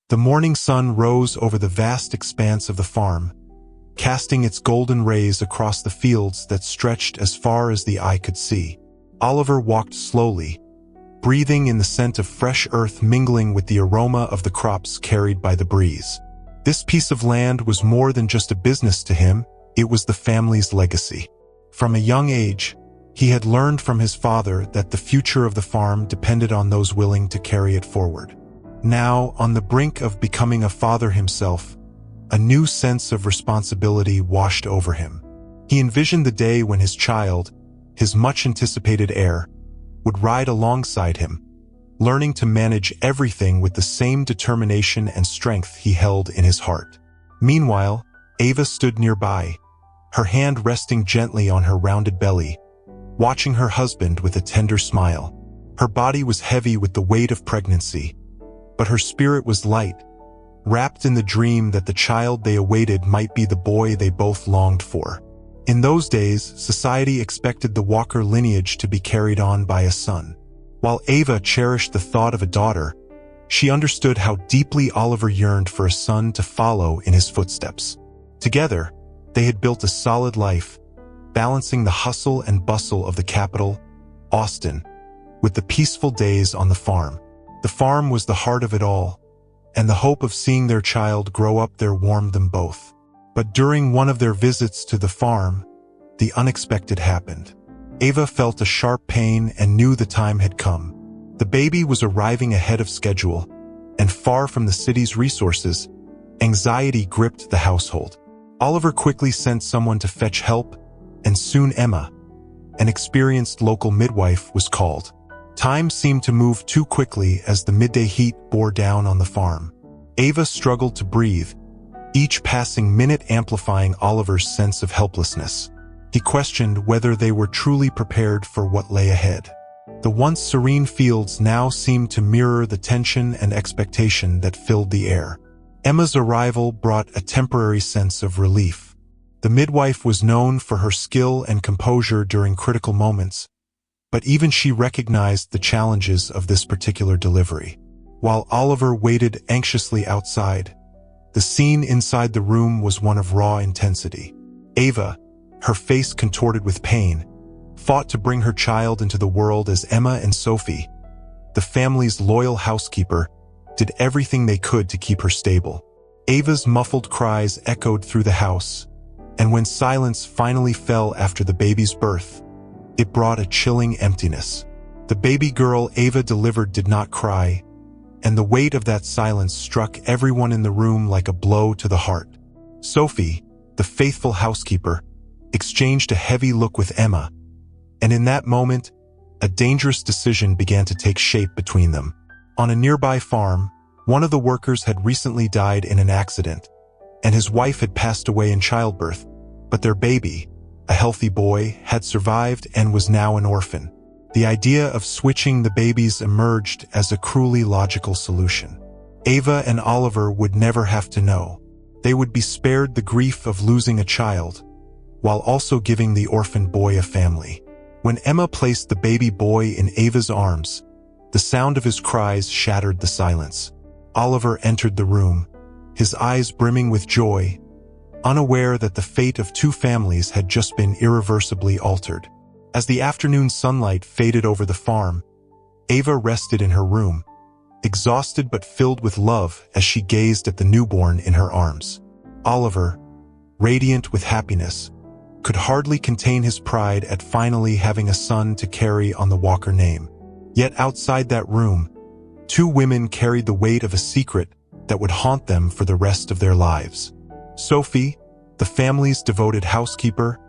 The morning sun rose over the vast expanse of the farm, casting its golden rays across the fields that stretched as far as the eye could see. Oliver walked slowly, breathing in the scent of fresh earth mingling with the aroma of the crops carried by the breeze. This piece of land was more than just a business to him, it was the family's legacy. From a young age, he had learned from his father that the future of the farm depended on those willing to carry it forward. Now, on the brink of becoming a father himself, a new sense of responsibility washed over him. He envisioned the day when his child, his much-anticipated heir, would ride alongside him, learning to manage everything with the same determination and strength he held in his heart. Meanwhile, Ava stood nearby, her hand resting gently on her rounded belly, watching her husband with a tender smile. Her body was heavy with the weight of pregnancy, but her spirit was light, wrapped in the dream that the child they awaited might be the boy they both longed for. In those days, society expected the Walker lineage to be carried on by a son. While Ava cherished the thought of a daughter, she understood how deeply Oliver yearned for a son to follow in his footsteps. Together, they had built a solid life, balancing the hustle and bustle of the capital, Austin, with the peaceful days on the farm. The farm was the heart of it all, and the hope of seeing their child grow up there warmed them both. But during one of their visits to the farm, the unexpected happened. Ava felt a sharp pain and knew the time had come. The baby was arriving ahead of schedule, and far from the city's resources, anxiety gripped the household. Oliver quickly sent someone to fetch help, and soon Emma, an experienced local midwife, was called. Time seemed to move too quickly as the midday heat bore down on the farm. Ava struggled to breathe, each passing minute amplifying Oliver's sense of helplessness. He questioned whether they were truly prepared for what lay ahead. The once serene fields now seemed to mirror the tension and expectation that filled the air. Emma's arrival brought a temporary sense of relief. The midwife was known for her skill and composure during critical moments, but even she recognized the challenges of this particular delivery. While Oliver waited anxiously outside, the scene inside the room was one of raw intensity. Ava, her face contorted with pain, fought to bring her child into the world as Emma and Sophie, the family's loyal housekeeper, did everything they could to keep her stable. Ava's muffled cries echoed through the house, and when silence finally fell after the baby's birth, it brought a chilling emptiness. The baby girl Ava delivered did not cry, and the weight of that silence struck everyone in the room like a blow to the heart. Sophie, the faithful housekeeper, exchanged a heavy look with Emma, and in that moment, a dangerous decision began to take shape between them. On a nearby farm, one of the workers had recently died in an accident, and his wife had passed away in childbirth, but their baby, a healthy boy, had survived and was now an orphan. The idea of switching the babies emerged as a cruelly logical solution. Ava and Oliver would never have to know. They would be spared the grief of losing a child, while also giving the orphan boy a family. When Emma placed the baby boy in Ava's arms, the sound of his cries shattered the silence. Oliver entered the room, his eyes brimming with joy, unaware that the fate of two families had just been irreversibly altered. As the afternoon sunlight faded over the farm, Ava rested in her room, exhausted but filled with love as she gazed at the newborn in her arms. Oliver, radiant with happiness, could hardly contain his pride at finally having a son to carry on the Walker name. Yet outside that room, two women carried the weight of a secret that would haunt them for the rest of their lives. Sophie, the family's devoted housekeeper,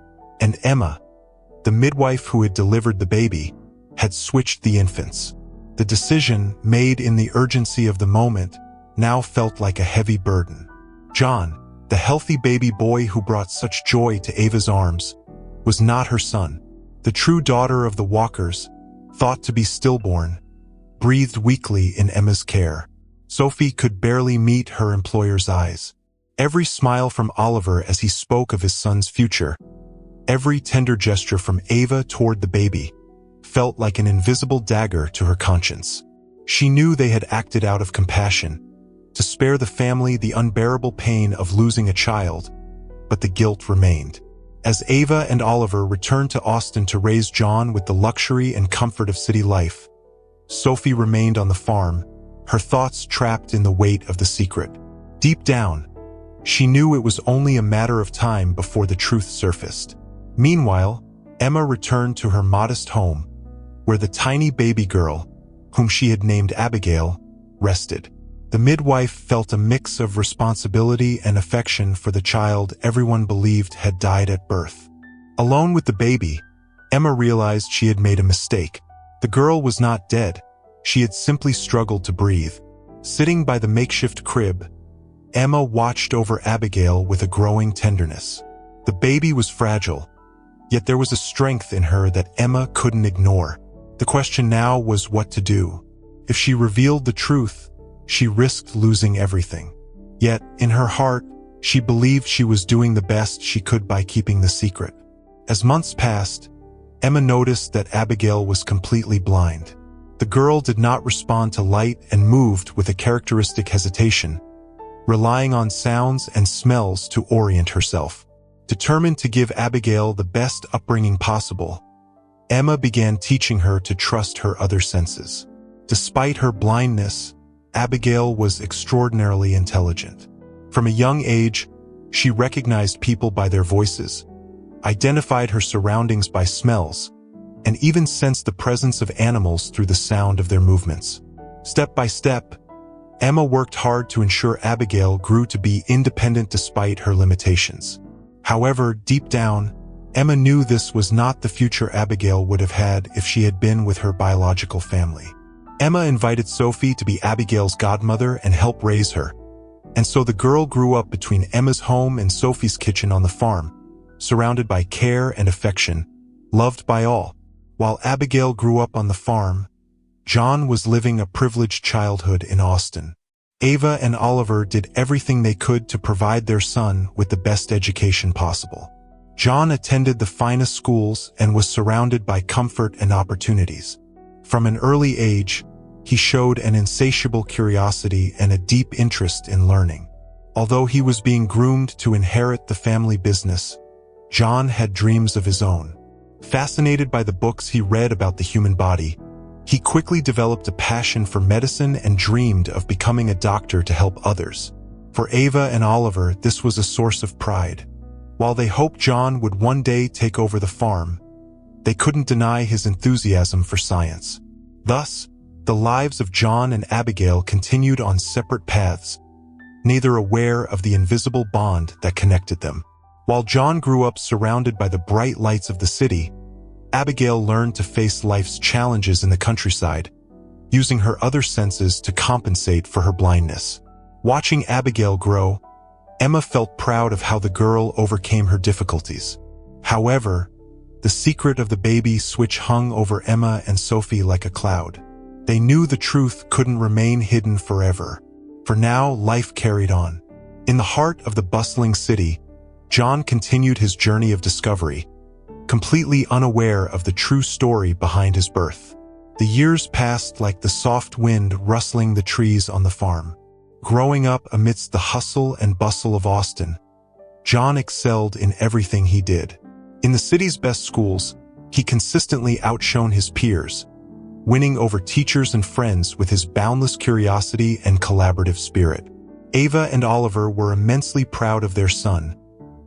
and Emma, the midwife who had delivered the baby, had switched the infants. The decision, made in the urgency of the moment, now felt like a heavy burden. John, the healthy baby boy who brought such joy to Ava's arms, was not her son. The true daughter of the Walkers, thought to be stillborn, breathed weakly in Emma's care. Sophie could barely meet her employer's eyes. Every smile from Oliver as he spoke of his son's future, every tender gesture from Ava toward the baby, felt like an invisible dagger to her conscience. She knew they had acted out of compassion, to spare the family the unbearable pain of losing a child, but the guilt remained. As Ava and Oliver returned to Austin to raise John with the luxury and comfort of city life, Sophie remained on the farm, her thoughts trapped in the weight of the secret. Deep down, she knew it was only a matter of time before the truth surfaced. Meanwhile, Emma returned to her modest home, where the tiny baby girl, whom she had named Abigail, rested. The midwife felt a mix of responsibility and affection for the child everyone believed had died at birth. Alone with the baby, Emma realized she had made a mistake. The girl was not dead. She had simply struggled to breathe. Sitting by the makeshift crib, Emma watched over Abigail with a growing tenderness. The baby was fragile, yet there was a strength in her that Emma couldn't ignore. The question now was what to do. If she revealed the truth, she risked losing everything. Yet, in her heart, she believed she was doing the best she could by keeping the secret. As months passed, Emma noticed that Abigail was completely blind. The girl did not respond to light and moved with a characteristic hesitation, relying on sounds and smells to orient herself. Determined to give Abigail the best upbringing possible, Emma began teaching her to trust her other senses. Despite her blindness, Abigail was extraordinarily intelligent. From a young age, she recognized people by their voices, identified her surroundings by smells, and even sensed the presence of animals through the sound of their movements. Step by step, Emma worked hard to ensure Abigail grew to be independent despite her limitations. However, deep down, Emma knew this was not the future Abigail would have had if she had been with her biological family. Emma invited Sophie to be Abigail's godmother and help raise her, and so the girl grew up between Emma's home and Sophie's kitchen on the farm, surrounded by care and affection, loved by all. While Abigail grew up on the farm, John was living a privileged childhood in Austin. Ava and Oliver did everything they could to provide their son with the best education possible. John attended the finest schools and was surrounded by comfort and opportunities. From an early age, he showed an insatiable curiosity and a deep interest in learning. Although he was being groomed to inherit the family business, John had dreams of his own. Fascinated by the books he read about the human body, he quickly developed a passion for medicine and dreamed of becoming a doctor to help others. For Ava and Oliver, this was a source of pride. While they hoped John would one day take over the farm, they couldn't deny his enthusiasm for science. Thus, the lives of John and Abigail continued on separate paths, neither aware of the invisible bond that connected them. While John grew up surrounded by the bright lights of the city, Abigail learned to face life's challenges in the countryside, using her other senses to compensate for her blindness. Watching Abigail grow, Emma felt proud of how the girl overcame her difficulties. However, the secret of the baby switch hung over Emma and Sophie like a cloud. They knew the truth couldn't remain hidden forever. For now, life carried on. In the heart of the bustling city, John continued his journey of discovery, completely unaware of the true story behind his birth. The years passed like the soft wind rustling the trees on the farm. Growing up amidst the hustle and bustle of Austin, John excelled in everything he did. In the city's best schools, he consistently outshone his peers, winning over teachers and friends with his boundless curiosity and collaborative spirit. Ava and Oliver were immensely proud of their son,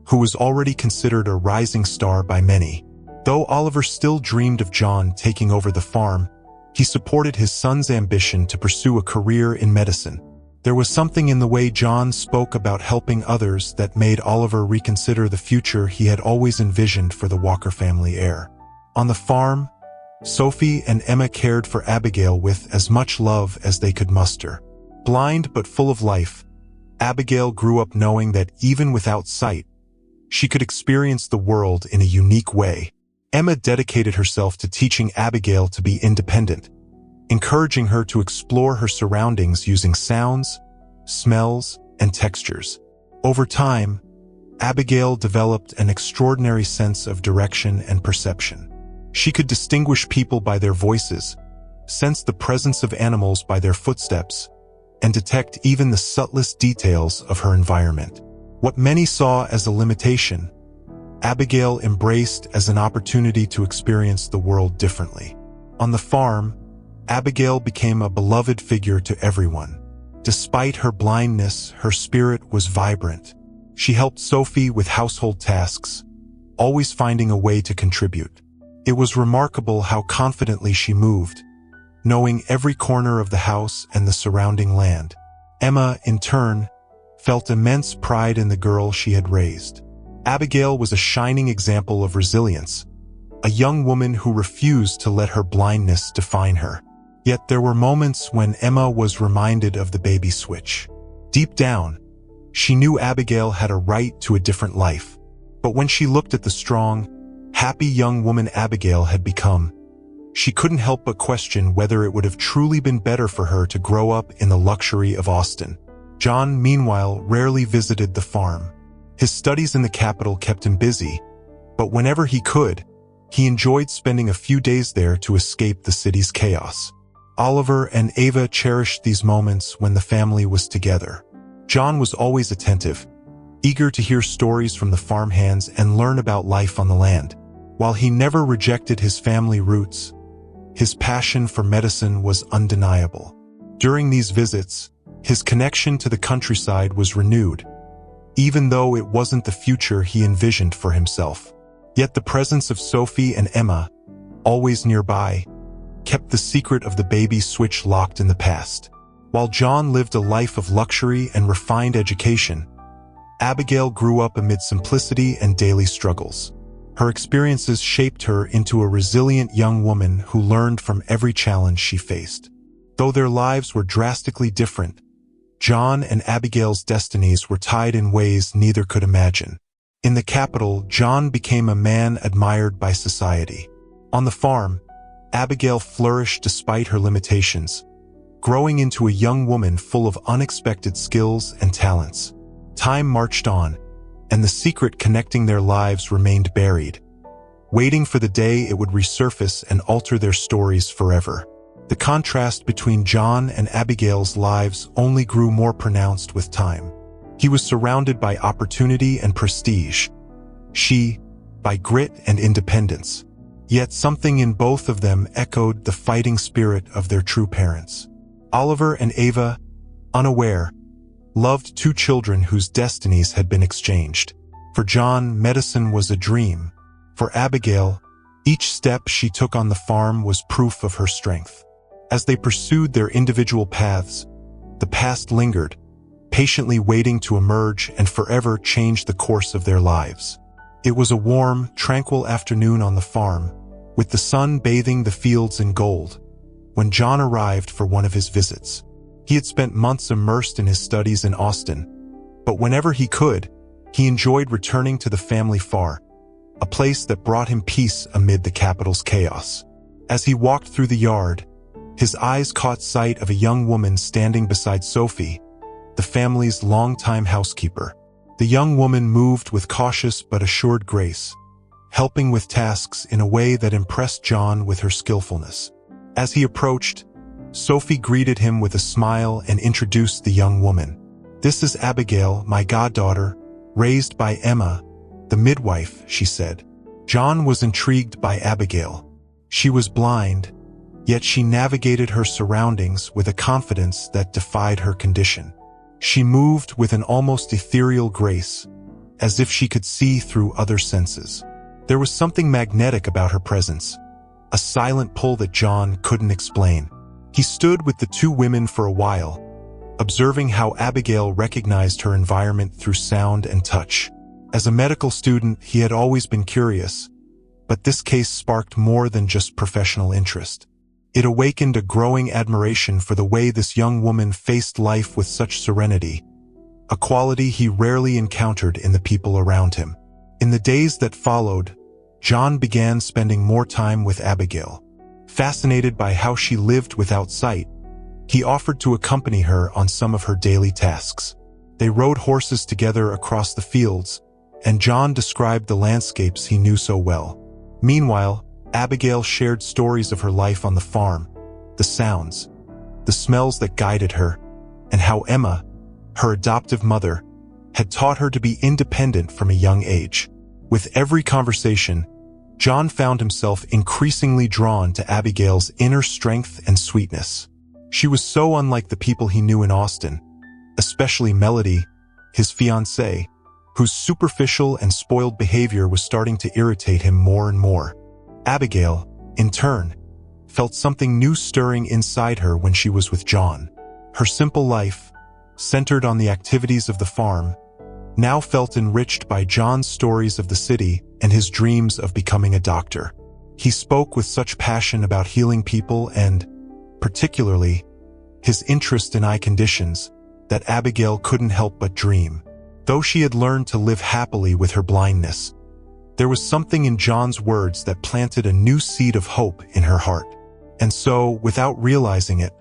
who was already considered a rising star by many. Though Oliver still dreamed of John taking over the farm, he supported his son's ambition to pursue a career in medicine. There was something in the way John spoke about helping others that made Oliver reconsider the future he had always envisioned for the Walker family heir. On the farm, Sophie and Emma cared for Abigail with as much love as they could muster. Blind but full of life, Abigail grew up knowing that even without sight, she could experience the world in a unique way. Emma dedicated herself to teaching Abigail to be independent, encouraging her to explore her surroundings using sounds, smells, and textures. Over time, Abigail developed an extraordinary sense of direction and perception. She could distinguish people by their voices, sense the presence of animals by their footsteps, and detect even the subtlest details of her environment. What many saw as a limitation, Abigail embraced as an opportunity to experience the world differently. On the farm, Abigail became a beloved figure to everyone. Despite her blindness, her spirit was vibrant. She helped Sophie with household tasks, always finding a way to contribute. It was remarkable how confidently she moved, knowing every corner of the house and the surrounding land. Emma, in turn, felt immense pride in the girl she had raised. Abigail was a shining example of resilience, a young woman who refused to let her blindness define her. Yet there were moments when Emma was reminded of the baby switch. Deep down, she knew Abigail had a right to a different life. But when she looked at the strong, happy young woman Abigail had become, she couldn't help but question whether it would have truly been better for her to grow up in the luxury of Austin. John, meanwhile, rarely visited the farm. His studies in the capital kept him busy, but whenever he could, he enjoyed spending a few days there to escape the city's chaos. Oliver and Ava cherished these moments when the family was together. John was always attentive, eager to hear stories from the farmhands and learn about life on the land. While he never rejected his family roots, his passion for medicine was undeniable. During these visits, his connection to the countryside was renewed, even though it wasn't the future he envisioned for himself. Yet the presence of Sophie and Emma, always nearby, kept the secret of the baby switch locked in the past. While John lived a life of luxury and refined education, Abigail grew up amid simplicity and daily struggles. Her experiences shaped her into a resilient young woman who learned from every challenge she faced. Though their lives were drastically different, John and Abigail's destinies were tied in ways neither could imagine. In the capital, John became a man admired by society. On the farm, Abigail flourished despite her limitations, growing into a young woman full of unexpected skills and talents. Time marched on, and the secret connecting their lives remained buried, waiting for the day it would resurface and alter their stories forever. The contrast between John and Abigail's lives only grew more pronounced with time. He was surrounded by opportunity and prestige, she by grit and independence. Yet something in both of them echoed the fighting spirit of their true parents. Oliver and Ava, unaware, loved two children whose destinies had been exchanged. For John, medicine was a dream. For Abigail, each step she took on the farm was proof of her strength. As they pursued their individual paths, the past lingered, patiently waiting to emerge and forever change the course of their lives. It was a warm, tranquil afternoon on the farm, with the sun bathing the fields in gold, when John arrived for one of his visits. He had spent months immersed in his studies in Austin, but whenever he could, he enjoyed returning to the family farm, a place that brought him peace amid the capital's chaos. As he walked through the yard, his eyes caught sight of a young woman standing beside Sophie, the family's longtime housekeeper. The young woman moved with cautious but assured grace, helping with tasks in a way that impressed John with her skillfulness. As he approached, Sophie greeted him with a smile and introduced the young woman. "This is Abigail, my goddaughter, raised by Emma, the midwife," she said. John was intrigued by Abigail. She was blind, yet she navigated her surroundings with a confidence that defied her condition. She moved with an almost ethereal grace, as if she could see through other senses. There was something magnetic about her presence, a silent pull that John couldn't explain. He stood with the two women for a while, observing how Abigail recognized her environment through sound and touch. As a medical student, he had always been curious, but this case sparked more than just professional interest. It awakened a growing admiration for the way this young woman faced life with such serenity, a quality he rarely encountered in the people around him. In the days that followed, John began spending more time with Abigail. Fascinated by how she lived without sight, he offered to accompany her on some of her daily tasks. They rode horses together across the fields, and John described the landscapes he knew so well. Meanwhile, Abigail shared stories of her life on the farm, the sounds, the smells that guided her, and how Emma, her adoptive mother, had taught her to be independent from a young age. With every conversation, John found himself increasingly drawn to Abigail's inner strength and sweetness. She was so unlike the people he knew in Austin, especially Melody, his fiancée, whose superficial and spoiled behavior was starting to irritate him more and more. Abigail, in turn, felt something new stirring inside her when she was with John. Her simple life, centered on the activities of the farm, now felt enriched by John's stories of the city and his dreams of becoming a doctor. He spoke with such passion about healing people and, particularly, his interest in eye conditions that Abigail couldn't help but dream. Though she had learned to live happily with her blindness, there was something in John's words that planted a new seed of hope in her heart. And so, without realizing it,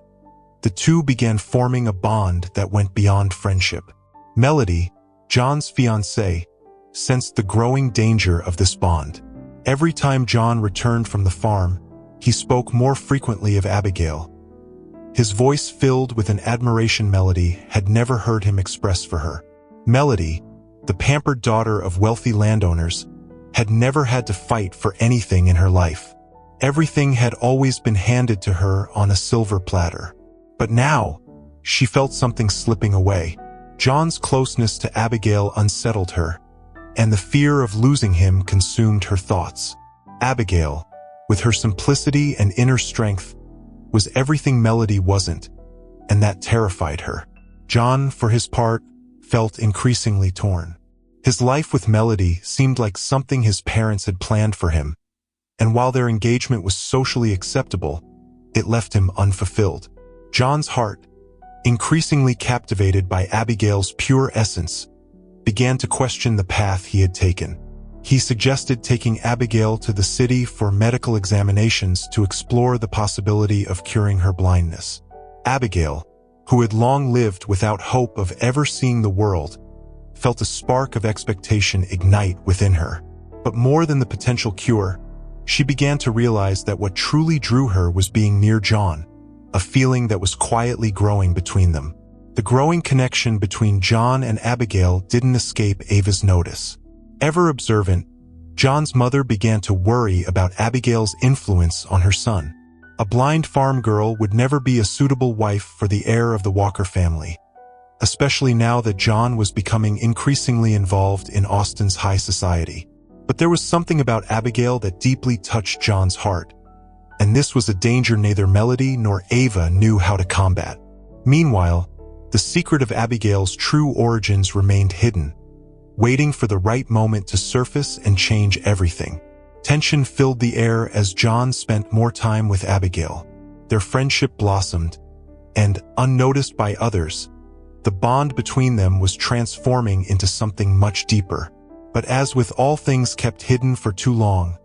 the two began forming a bond that went beyond friendship. Melody, John's fiancée, sensed the growing danger of this bond. Every time John returned from the farm, he spoke more frequently of Abigail. His voice filled with an admiration Melody had never heard him express for her. Melody, the pampered daughter of wealthy landowners, had never had to fight for anything in her life. Everything had always been handed to her on a silver platter. But now, she felt something slipping away. John's closeness to Abigail unsettled her, and the fear of losing him consumed her thoughts. Abigail, with her simplicity and inner strength, was everything Melody wasn't, and that terrified her. John, for his part, felt increasingly torn. His life with Melody seemed like something his parents had planned for him, and while their engagement was socially acceptable, it left him unfulfilled. John's heart, increasingly captivated by Abigail's pure essence, began to question the path he had taken. He suggested taking Abigail to the city for medical examinations to explore the possibility of curing her blindness. Abigail, who had long lived without hope of ever seeing the world, felt a spark of expectation ignite within her. But more than the potential cure, she began to realize that what truly drew her was being near John, a feeling that was quietly growing between them. The growing connection between John and Abigail didn't escape Ava's notice. Ever observant, John's mother began to worry about Abigail's influence on her son. A blind farm girl would never be a suitable wife for the heir of the Walker family, especially now that John was becoming increasingly involved in Austin's high society. But there was something about Abigail that deeply touched John's heart, and this was a danger neither Melody nor Ava knew how to combat. Meanwhile, the secret of Abigail's true origins remained hidden, waiting for the right moment to surface and change everything. Tension filled the air as John spent more time with Abigail. Their friendship blossomed, and, unnoticed by others, the bond between them was transforming into something much deeper. But as with all things kept hidden for too long,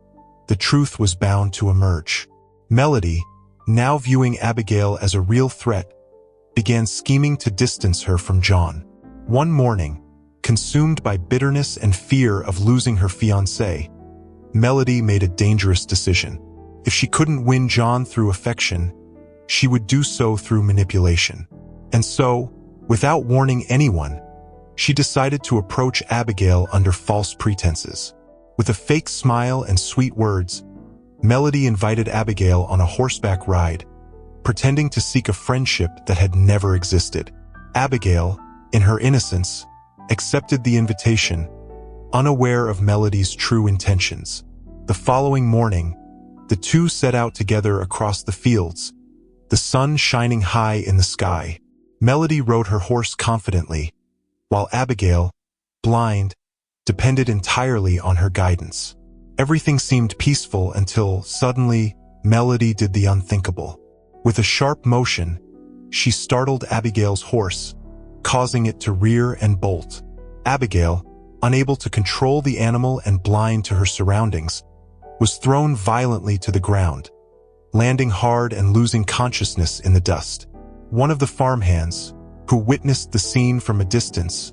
the truth was bound to emerge. Melody, now viewing Abigail as a real threat, began scheming to distance her from John. One morning, consumed by bitterness and fear of losing her fiancé, Melody made a dangerous decision. If she couldn't win John through affection, she would do so through manipulation. And so, without warning anyone, she decided to approach Abigail under false pretenses. With a fake smile and sweet words, Melody invited Abigail on a horseback ride, pretending to seek a friendship that had never existed. Abigail, in her innocence, accepted the invitation, unaware of Melody's true intentions. The following morning, the two set out together across the fields, the sun shining high in the sky. Melody rode her horse confidently, while Abigail, blind, depended entirely on her guidance. Everything seemed peaceful until, suddenly, Melody did the unthinkable. With a sharp motion, she startled Abigail's horse, causing it to rear and bolt. Abigail, unable to control the animal and blind to her surroundings, was thrown violently to the ground, landing hard and losing consciousness in the dust. One of the farmhands, who witnessed the scene from a distance,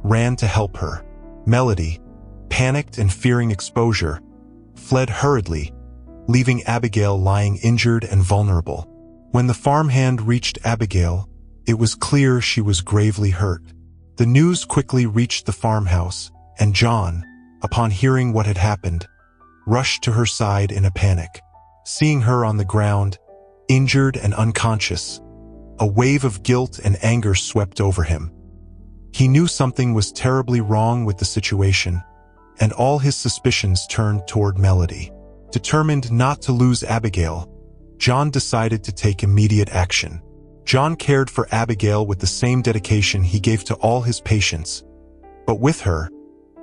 ran to help her. Melody, panicked and fearing exposure, fled hurriedly, leaving Abigail lying injured and vulnerable. When the farmhand reached Abigail, It was clear she was gravely hurt. The news quickly reached the farmhouse, and John, upon hearing what had happened, rushed to her side in a panic. Seeing her on the ground, injured and unconscious, a wave of guilt and anger swept over him. He knew something was terribly wrong with the situation, and all his suspicions turned toward Melody. Determined not to lose Abigail, John decided to take immediate action. John cared for Abigail with the same dedication he gave to all his patients, but with her,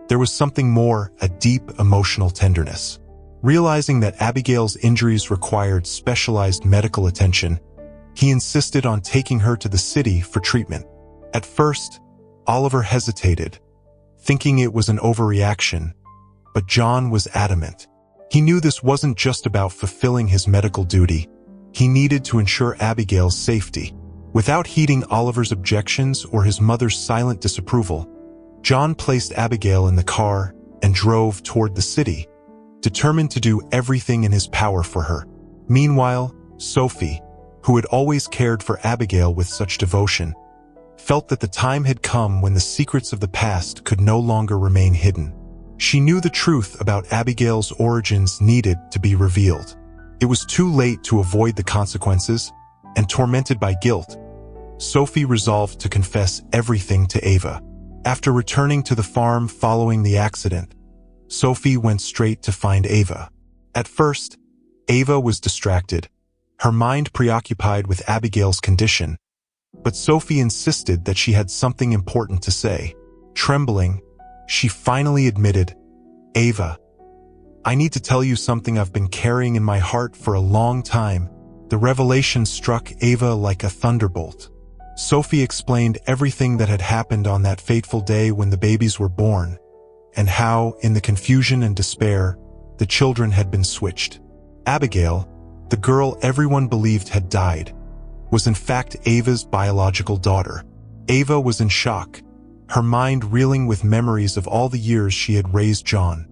there was something more, a deep emotional tenderness. Realizing that Abigail's injuries required specialized medical attention, he insisted on taking her to the city for treatment. At first, Oliver hesitated, thinking it was an overreaction, but John was adamant. He knew this wasn't just about fulfilling his medical duty. He needed to ensure Abigail's safety. Without heeding Oliver's objections or his mother's silent disapproval, John placed Abigail in the car and drove toward the city, determined to do everything in his power for her. Meanwhile, Sophie, who had always cared for Abigail with such devotion, felt that the time had come when the secrets of the past could no longer remain hidden. She knew the truth about Abigail's origins needed to be revealed. It was too late to avoid the consequences, and tormented by guilt, Sophie resolved to confess everything to Ava. After returning to the farm following the accident, Sophie went straight to find Ava. At first, Ava was distracted, her mind preoccupied with Abigail's condition, but Sophie insisted that she had something important to say. Trembling, she finally admitted, "Ava, I need to tell you something I've been carrying in my heart for a long time." The revelation struck Ava like a thunderbolt. Sophie explained everything that had happened on that fateful day when the babies were born, and how, in the confusion and despair, the children had been switched. Abigail, the girl everyone believed had died, was in fact Ava's biological daughter. Ava was in shock, her mind reeling with memories of all the years she had raised John,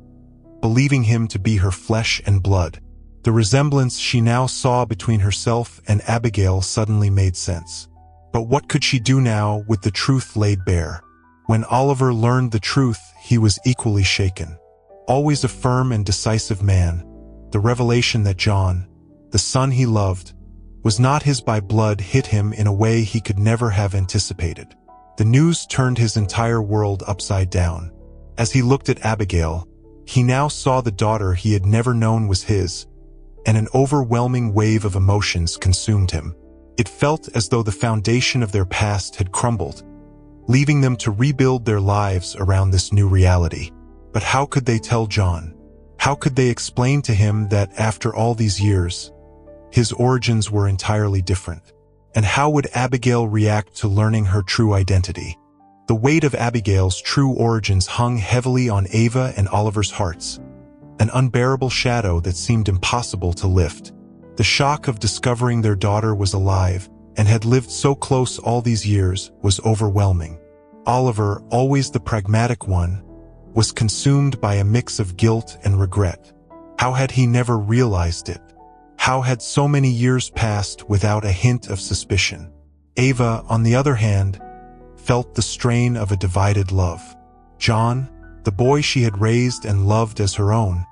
believing him to be her flesh and blood. The resemblance she now saw between herself and Abigail suddenly made sense. But what could she do now with the truth laid bare? When Oliver learned the truth, he was equally shaken. Always a firm and decisive man, the revelation that John, the son he loved, was not his by blood hit him in a way he could never have anticipated. The news turned his entire world upside down. As he looked at Abigail, he now saw the daughter he had never known was his, and an overwhelming wave of emotions consumed him. It felt as though the foundation of their past had crumbled, leaving them to rebuild their lives around this new reality. But how could they tell John? How could they explain to him that after all these years, his origins were entirely different? And how would Abigail react to learning her true identity? The weight of Abigail's true origins hung heavily on Ava and Oliver's hearts, an unbearable shadow that seemed impossible to lift. The shock of discovering their daughter was alive and had lived so close all these years was overwhelming. Oliver, always the pragmatic one, was consumed by a mix of guilt and regret. How had he never realized it? How had so many years passed without a hint of suspicion? Ava, on the other hand, felt the strain of a divided love. John, the boy she had raised and loved as her own,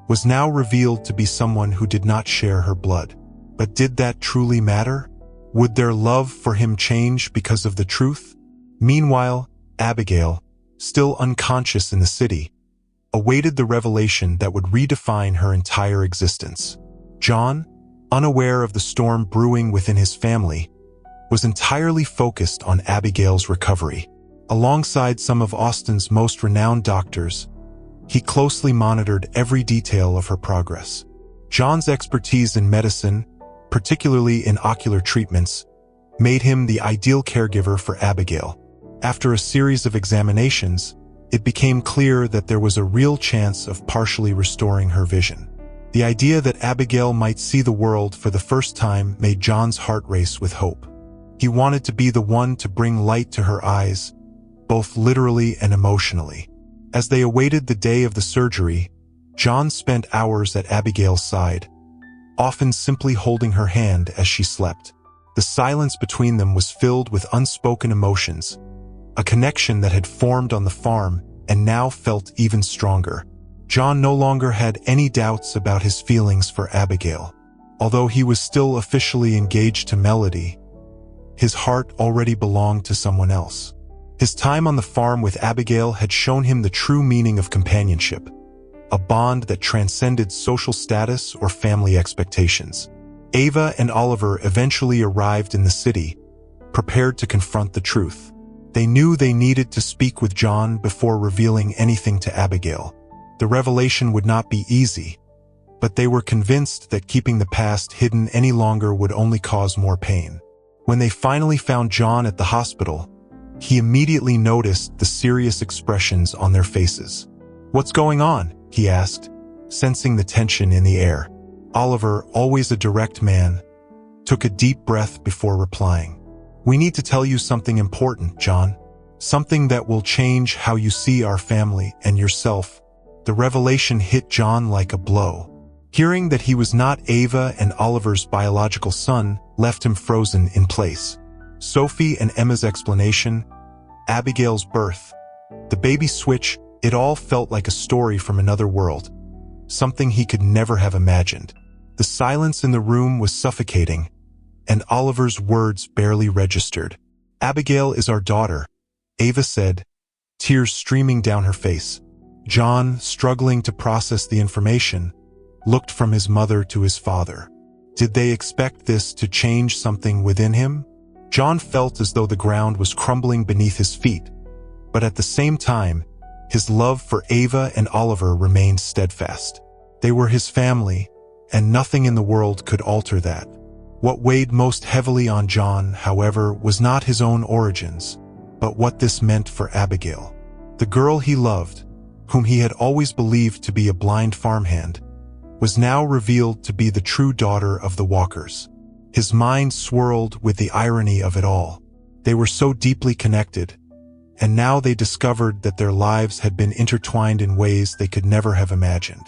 was now revealed to be someone who did not share her blood. But did that truly matter? Would their love for him change because of the truth? Meanwhile, Abigail, still unconscious in the city, awaited the revelation that would redefine her entire existence. John, unaware of the storm brewing within his family, was entirely focused on Abigail's recovery. Alongside some of Austin's most renowned doctors, he closely monitored every detail of her progress. John's expertise in medicine, particularly in ocular treatments, made him the ideal caregiver for Abigail. After a series of examinations, it became clear that there was a real chance of partially restoring her vision. The idea that Abigail might see the world for the first time made John's heart race with hope. He wanted to be the one to bring light to her eyes, both literally and emotionally. As they awaited the day of the surgery, John spent hours at Abigail's side, often simply holding her hand as she slept. The silence between them was filled with unspoken emotions, a connection that had formed on the farm and now felt even stronger. John no longer had any doubts about his feelings for Abigail. Although he was still officially engaged to Melody, his heart already belonged to someone else. His time on the farm with Abigail had shown him the true meaning of companionship, a bond that transcended social status or family expectations. Ava and Oliver eventually arrived in the city, prepared to confront the truth. They knew they needed to speak with John before revealing anything to Abigail. The revelation would not be easy, but they were convinced that keeping the past hidden any longer would only cause more pain. When they finally found John at the hospital, he immediately noticed the serious expressions on their faces. "What's going on?" he asked, sensing the tension in the air. Oliver, always a direct man, took a deep breath before replying. "We need to tell you something important, John. Something that will change how you see our family and yourself." The revelation hit John like a blow. Hearing that he was not Ava and Oliver's biological son left him frozen in place. Sophie and Emma's explanation, Abigail's birth, the baby switch, it all felt like a story from another world, something he could never have imagined. The silence in the room was suffocating, and Oliver's words barely registered. "Abigail is our daughter," Ava said, tears streaming down her face. John, struggling to process the information, looked from his mother to his father. Did they expect this to change something within him? John felt as though the ground was crumbling beneath his feet, but at the same time, his love for Ava and Oliver remained steadfast. They were his family, and nothing in the world could alter that. What weighed most heavily on John, however, was not his own origins, but what this meant for Abigail. The girl he loved, whom he had always believed to be a blind farmhand, was now revealed to be the true daughter of the Walkers. His mind swirled with the irony of it all. They were so deeply connected, and now they discovered that their lives had been intertwined in ways they could never have imagined.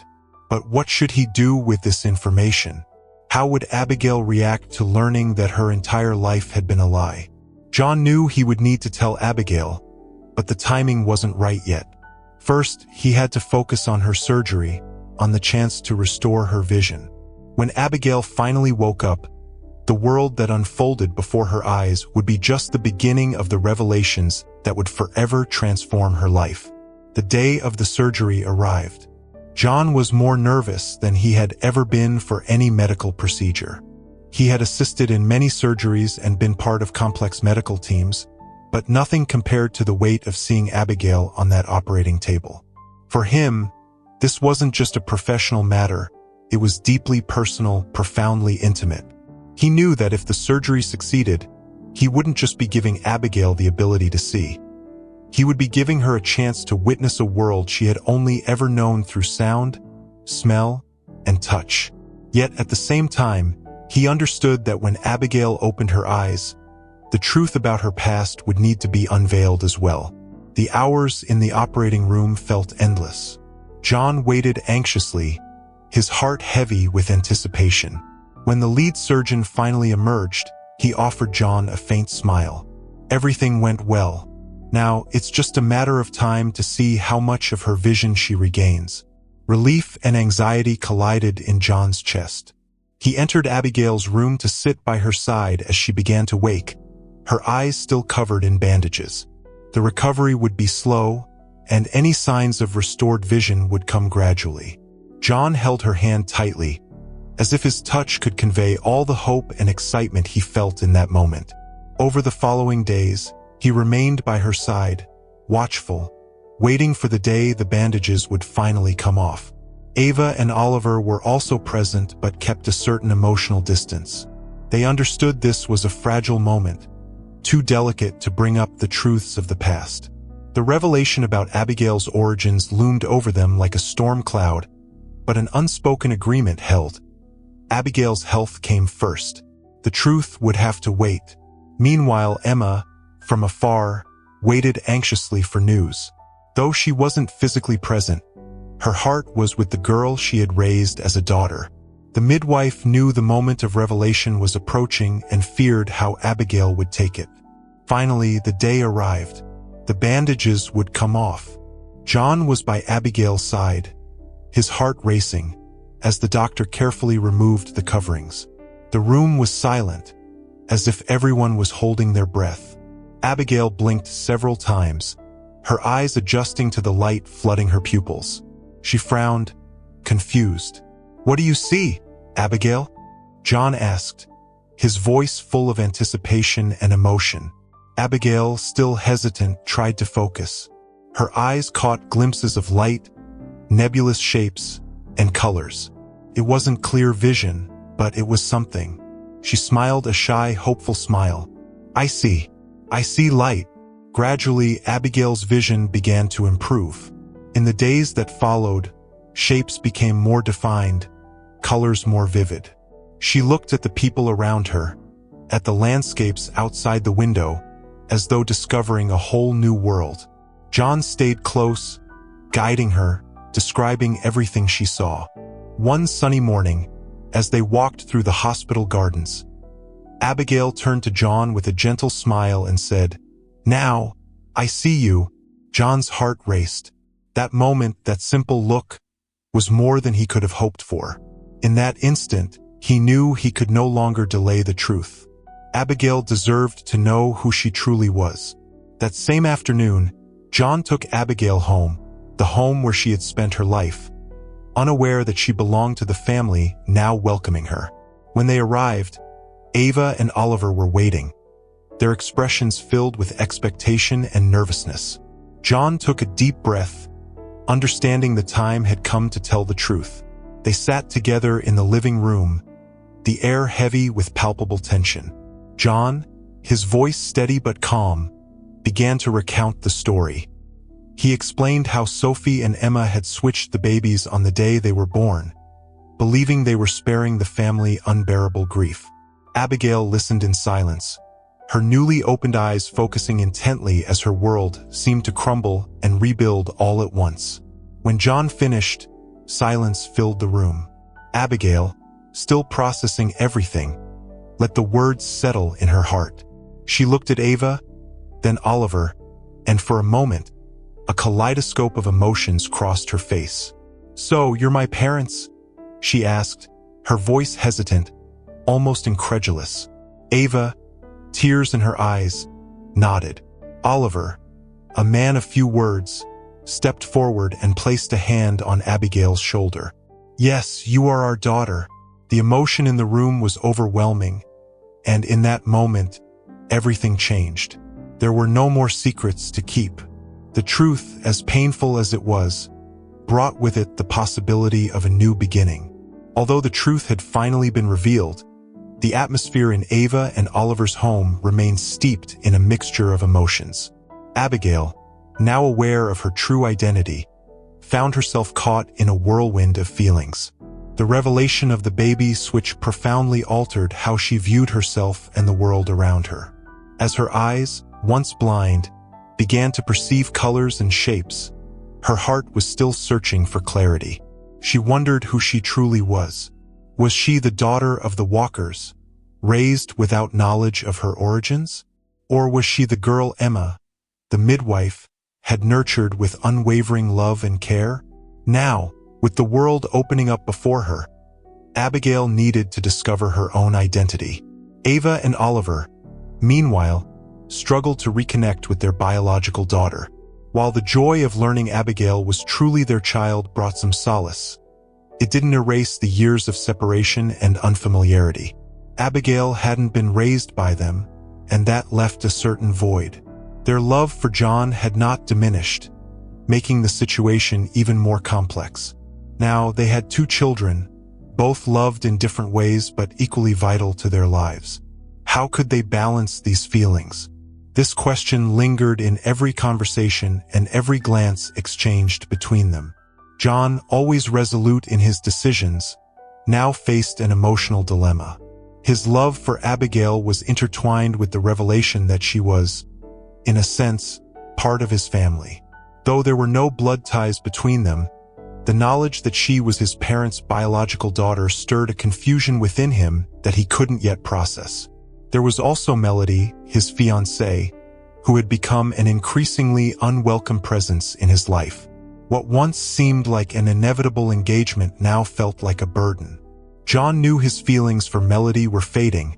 But what should he do with this information? How would Abigail react to learning that her entire life had been a lie? John knew he would need to tell Abigail, but the timing wasn't right yet. First, he had to focus on her surgery, on the chance to restore her vision. When Abigail finally woke up, the world that unfolded before her eyes would be just the beginning of the revelations that would forever transform her life. The day of the surgery arrived. John was more nervous than he had ever been for any medical procedure. He had assisted in many surgeries and been part of complex medical teams, but nothing compared to the weight of seeing Abigail on that operating table. For him, this wasn't just a professional matter, it was deeply personal, profoundly intimate. He knew that if the surgery succeeded, he wouldn't just be giving Abigail the ability to see. He would be giving her a chance to witness a world she had only ever known through sound, smell, and touch. Yet at the same time, he understood that when Abigail opened her eyes, the truth about her past would need to be unveiled as well. The hours in the operating room felt endless. John waited anxiously, his heart heavy with anticipation. When the lead surgeon finally emerged, he offered John a faint smile. Everything went well. Now, it's just a matter of time to see how much of her vision she regains. Relief and anxiety collided in John's chest. He entered Abigail's room to sit by her side as she began to wake, her eyes still covered in bandages. The recovery would be slow, and any signs of restored vision would come gradually. John held her hand tightly, as if his touch could convey all the hope and excitement he felt in that moment. Over the following days, he remained by her side, watchful, waiting for the day the bandages would finally come off. Ava and Oliver were also present but kept a certain emotional distance. They understood this was a fragile moment, too delicate to bring up the truths of the past. The revelation about Abigail's origins loomed over them like a storm cloud, but an unspoken agreement held. Abigail's health came first. The truth would have to wait. Meanwhile, Emma, from afar, waited anxiously for news. Though she wasn't physically present, her heart was with the girl she had raised as a daughter. The midwife knew the moment of revelation was approaching and feared how Abigail would take it. Finally, the day arrived. The bandages would come off. John was by Abigail's side, his heart racing, as the doctor carefully removed the coverings. The room was silent, as if everyone was holding their breath. Abigail blinked several times, her eyes adjusting to the light flooding her pupils. She frowned, confused. "What do you see, Abigail?" John asked, his voice full of anticipation and emotion. Abigail, still hesitant, tried to focus. Her eyes caught glimpses of light, nebulous shapes, and colors. It wasn't clear vision, but it was something. She smiled a shy, hopeful smile. I see light." Gradually, Abigail's vision began to improve. In the days that followed, shapes became more defined, colors more vivid. She looked at the people around her, at the landscapes outside the window, as though discovering a whole new world. John stayed close, guiding her, describing everything she saw. One sunny morning, as they walked through the hospital gardens, Abigail turned to John with a gentle smile and said, "Now, I see you." John's heart raced. That moment, that simple look, was more than he could have hoped for. In that instant, he knew he could no longer delay the truth. Abigail deserved to know who she truly was. That same afternoon, John took Abigail home, the home where she had spent her life, unaware that she belonged to the family now welcoming her. When they arrived, Ava and Oliver were waiting, their expressions filled with expectation and nervousness. John took a deep breath, understanding the time had come to tell the truth. They sat together in the living room, the air heavy with palpable tension. John, his voice steady but calm, began to recount the story. He explained how Sophie and Emma had switched the babies on the day they were born, believing they were sparing the family unbearable grief. Abigail listened in silence, her newly opened eyes focusing intently as her world seemed to crumble and rebuild all at once. When John finished, silence filled the room. Abigail, still processing everything, let the words settle in her heart. She looked at Ava, then Oliver, and for a moment, a kaleidoscope of emotions crossed her face. "So, you're my parents?" she asked, her voice hesitant, almost incredulous. Ava, tears in her eyes, nodded. Oliver, a man of few words, stepped forward and placed a hand on Abigail's shoulder. "Yes, you are our daughter." The emotion in the room was overwhelming, and in that moment, everything changed. There were no more secrets to keep. The truth, as painful as it was, brought with it the possibility of a new beginning. Although the truth had finally been revealed, the atmosphere in Ava and Oliver's home remained steeped in a mixture of emotions. Abigail, now aware of her true identity, found herself caught in a whirlwind of feelings. The revelation of the baby switch profoundly altered how she viewed herself and the world around her. As her eyes, once blind, began to perceive colors and shapes, her heart was still searching for clarity. She wondered who she truly was. Was she the daughter of the Walkers, raised without knowledge of her origins? Or was she the girl Emma, the midwife, had nurtured with unwavering love and care? Now, with the world opening up before her, Abigail needed to discover her own identity. Ava and Oliver, meanwhile, struggled to reconnect with their biological daughter. While the joy of learning Abigail was truly their child brought some solace, it didn't erase the years of separation and unfamiliarity. Abigail hadn't been raised by them, and that left a certain void. Their love for John had not diminished, making the situation even more complex. Now they had 2 children, both loved in different ways but equally vital to their lives. How could they balance these feelings? This question lingered in every conversation and every glance exchanged between them. John, always resolute in his decisions, now faced an emotional dilemma. His love for Abigail was intertwined with the revelation that she was, in a sense, part of his family. Though there were no blood ties between them, The knowledge that she was his parents' biological daughter stirred a confusion within him that he couldn't yet process. There was also Melody, his fiancée, who had become an increasingly unwelcome presence in his life. What once seemed like an inevitable engagement now felt like a burden. John knew his feelings for Melody were fading,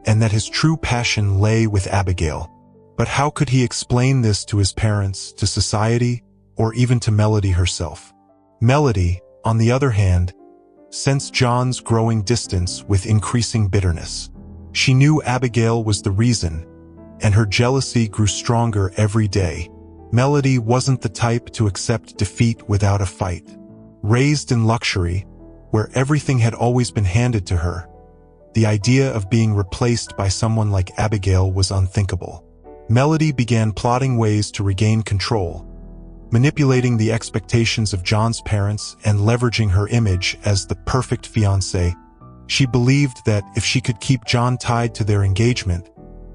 and that his true passion lay with Abigail. But how could he explain this to his parents, to society, or even to Melody herself? Melody, on the other hand, sensed John's growing distance with increasing bitterness. She knew Abigail was the reason, and her jealousy grew stronger every day. Melody wasn't the type to accept defeat without a fight. Raised in luxury, where everything had always been handed to her, the idea of being replaced by someone like Abigail was unthinkable. Melody began plotting ways to regain control, manipulating the expectations of John's parents and leveraging her image as the perfect fiancée. She believed that if she could keep John tied to their engagement,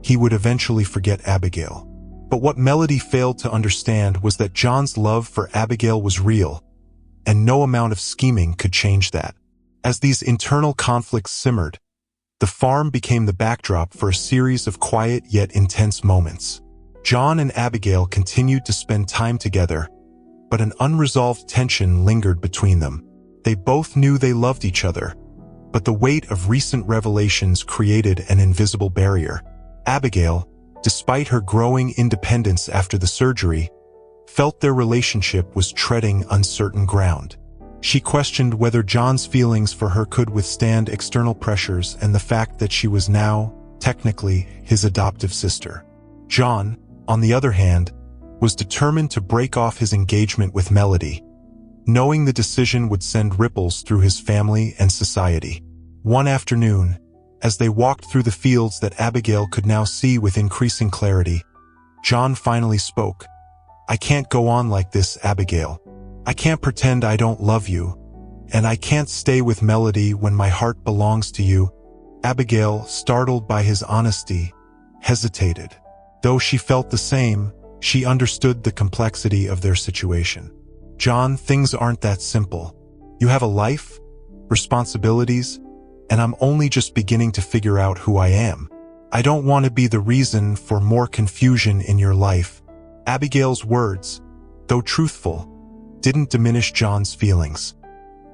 he would eventually forget Abigail. But what Melody failed to understand was that John's love for Abigail was real, and no amount of scheming could change that. As these internal conflicts simmered, the farm became the backdrop for a series of quiet yet intense moments. John and Abigail continued to spend time together, but an unresolved tension lingered between them. They both knew they loved each other, but the weight of recent revelations created an invisible barrier. Abigail, despite her growing independence after the surgery, felt their relationship was treading uncertain ground. She questioned whether John's feelings for her could withstand external pressures and the fact that she was now, technically, his adoptive sister. John, on the other hand, was determined to break off his engagement with Melody, knowing the decision would send ripples through his family and society. One afternoon, as they walked through the fields that Abigail could now see with increasing clarity, John finally spoke. "I can't go on like this, Abigail. I can't pretend I don't love you, and I can't stay with Melody when my heart belongs to you." Abigail, startled by his honesty, hesitated. Though she felt the same, she understood the complexity of their situation. "John, things aren't that simple. You have a life, responsibilities, and I'm only just beginning to figure out who I am. I don't want to be the reason for more confusion in your life." Abigail's words, though truthful, didn't diminish John's feelings.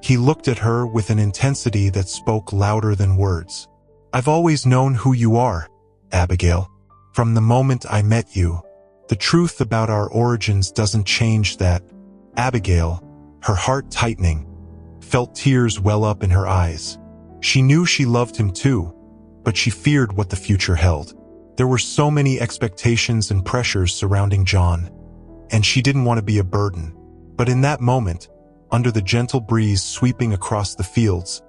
He looked at her with an intensity that spoke louder than words. "I've always known who you are, Abigail. From the moment I met you. The truth about our origins doesn't change that." Abigail, her heart tightening, felt tears well up in her eyes. She knew she loved him too, but she feared what the future held. There were so many expectations and pressures surrounding John, and she didn't want to be a burden. But in that moment, under the gentle breeze sweeping across the fields,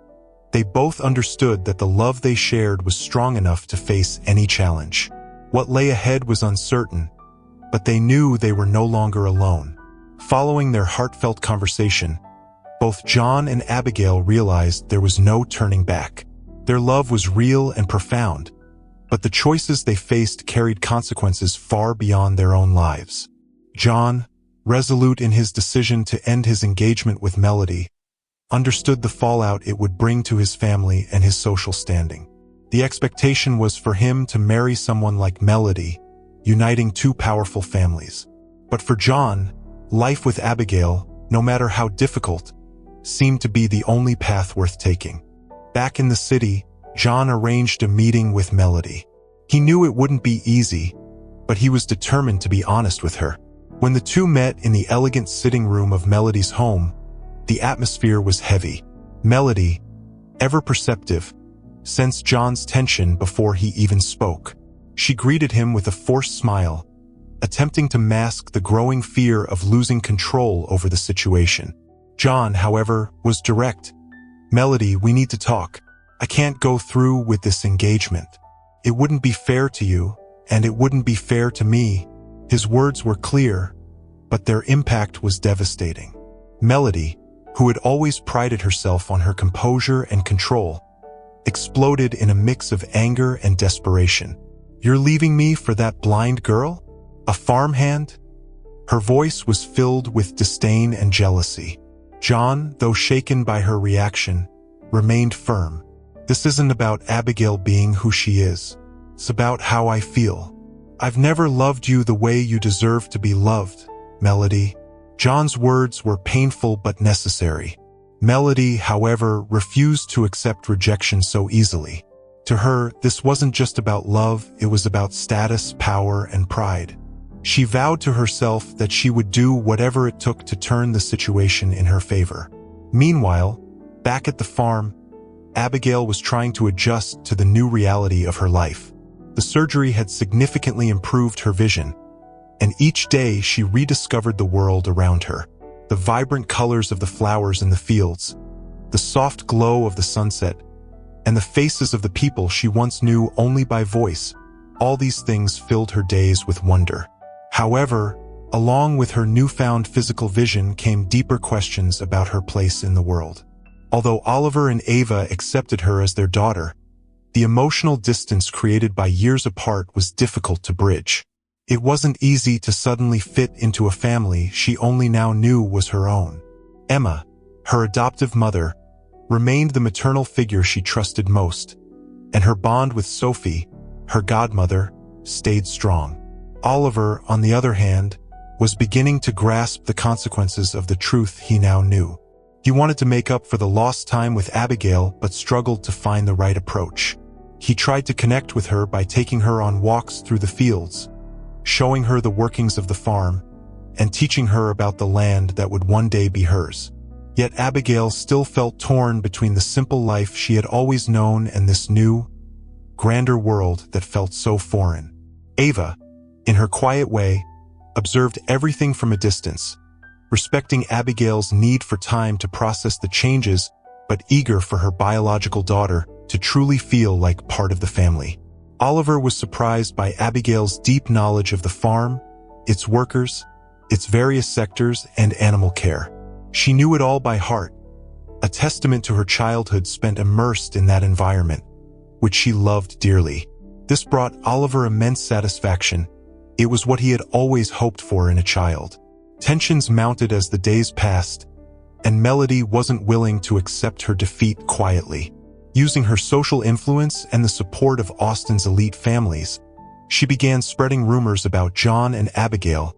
they both understood that the love they shared was strong enough to face any challenge. What lay ahead was uncertain, but they knew they were no longer alone. Following their heartfelt conversation, both John and Abigail realized there was no turning back. Their love was real and profound, but the choices they faced carried consequences far beyond their own lives. John, resolute in his decision to end his engagement with Melody, understood the fallout it would bring to his family and his social standing. The expectation was for him to marry someone like Melody, uniting two powerful families. But for John, life with Abigail, no matter how difficult, seemed to be the only path worth taking. Back in the city, John arranged a meeting with Melody. He knew it wouldn't be easy, but he was determined to be honest with her. When the two met in the elegant sitting room of Melody's home, the atmosphere was heavy. Melody, ever perceptive, sensed John's tension before he even spoke. She greeted him with a forced smile, attempting to mask the growing fear of losing control over the situation. John, however, was direct. "Melody, we need to talk. I can't go through with this engagement. It wouldn't be fair to you, and it wouldn't be fair to me." His words were clear, but their impact was devastating. Melody, who had always prided herself on her composure and control, exploded in a mix of anger and desperation. "You're leaving me for that blind girl? A farmhand?" Her voice was filled with disdain and jealousy. John, though shaken by her reaction, remained firm. "This isn't about Abigail being who she is. It's about how I feel. I've never loved you the way you deserve to be loved, Melody." John's words were painful but necessary. Melody, however, refused to accept rejection so easily. To her, this wasn't just about love, it was about status, power, and pride. She vowed to herself that she would do whatever it took to turn the situation in her favor. Meanwhile, back at the farm, Abigail was trying to adjust to the new reality of her life. The surgery had significantly improved her vision, and each day she rediscovered the world around her. The vibrant colors of the flowers in the fields, the soft glow of the sunset, and the faces of the people she once knew only by voice, all these things filled her days with wonder. However, along with her newfound physical vision came deeper questions about her place in the world. Although Oliver and Ava accepted her as their daughter, the emotional distance created by years apart was difficult to bridge. It wasn't easy to suddenly fit into a family she only now knew was her own. Emma, her adoptive mother, remained the maternal figure she trusted most, and her bond with Sophie, her godmother, stayed strong. Oliver, on the other hand, was beginning to grasp the consequences of the truth he now knew. He wanted to make up for the lost time with Abigail but struggled to find the right approach. He tried to connect with her by taking her on walks through the fields, showing her the workings of the farm, and teaching her about the land that would one day be hers. Yet Abigail still felt torn between the simple life she had always known and this new, grander world that felt so foreign. Ava, in her quiet way, observed everything from a distance, respecting Abigail's need for time to process the changes, but eager for her biological daughter to truly feel like part of the family. Oliver was surprised by Abigail's deep knowledge of the farm, its workers, its various sectors, and animal care. She knew it all by heart, a testament to her childhood spent immersed in that environment, which she loved dearly. This brought Oliver immense satisfaction. It was what he had always hoped for in a child. Tensions mounted as the days passed, and Melody wasn't willing to accept her defeat quietly. Using her social influence and the support of Austin's elite families, she began spreading rumors about John and Abigail,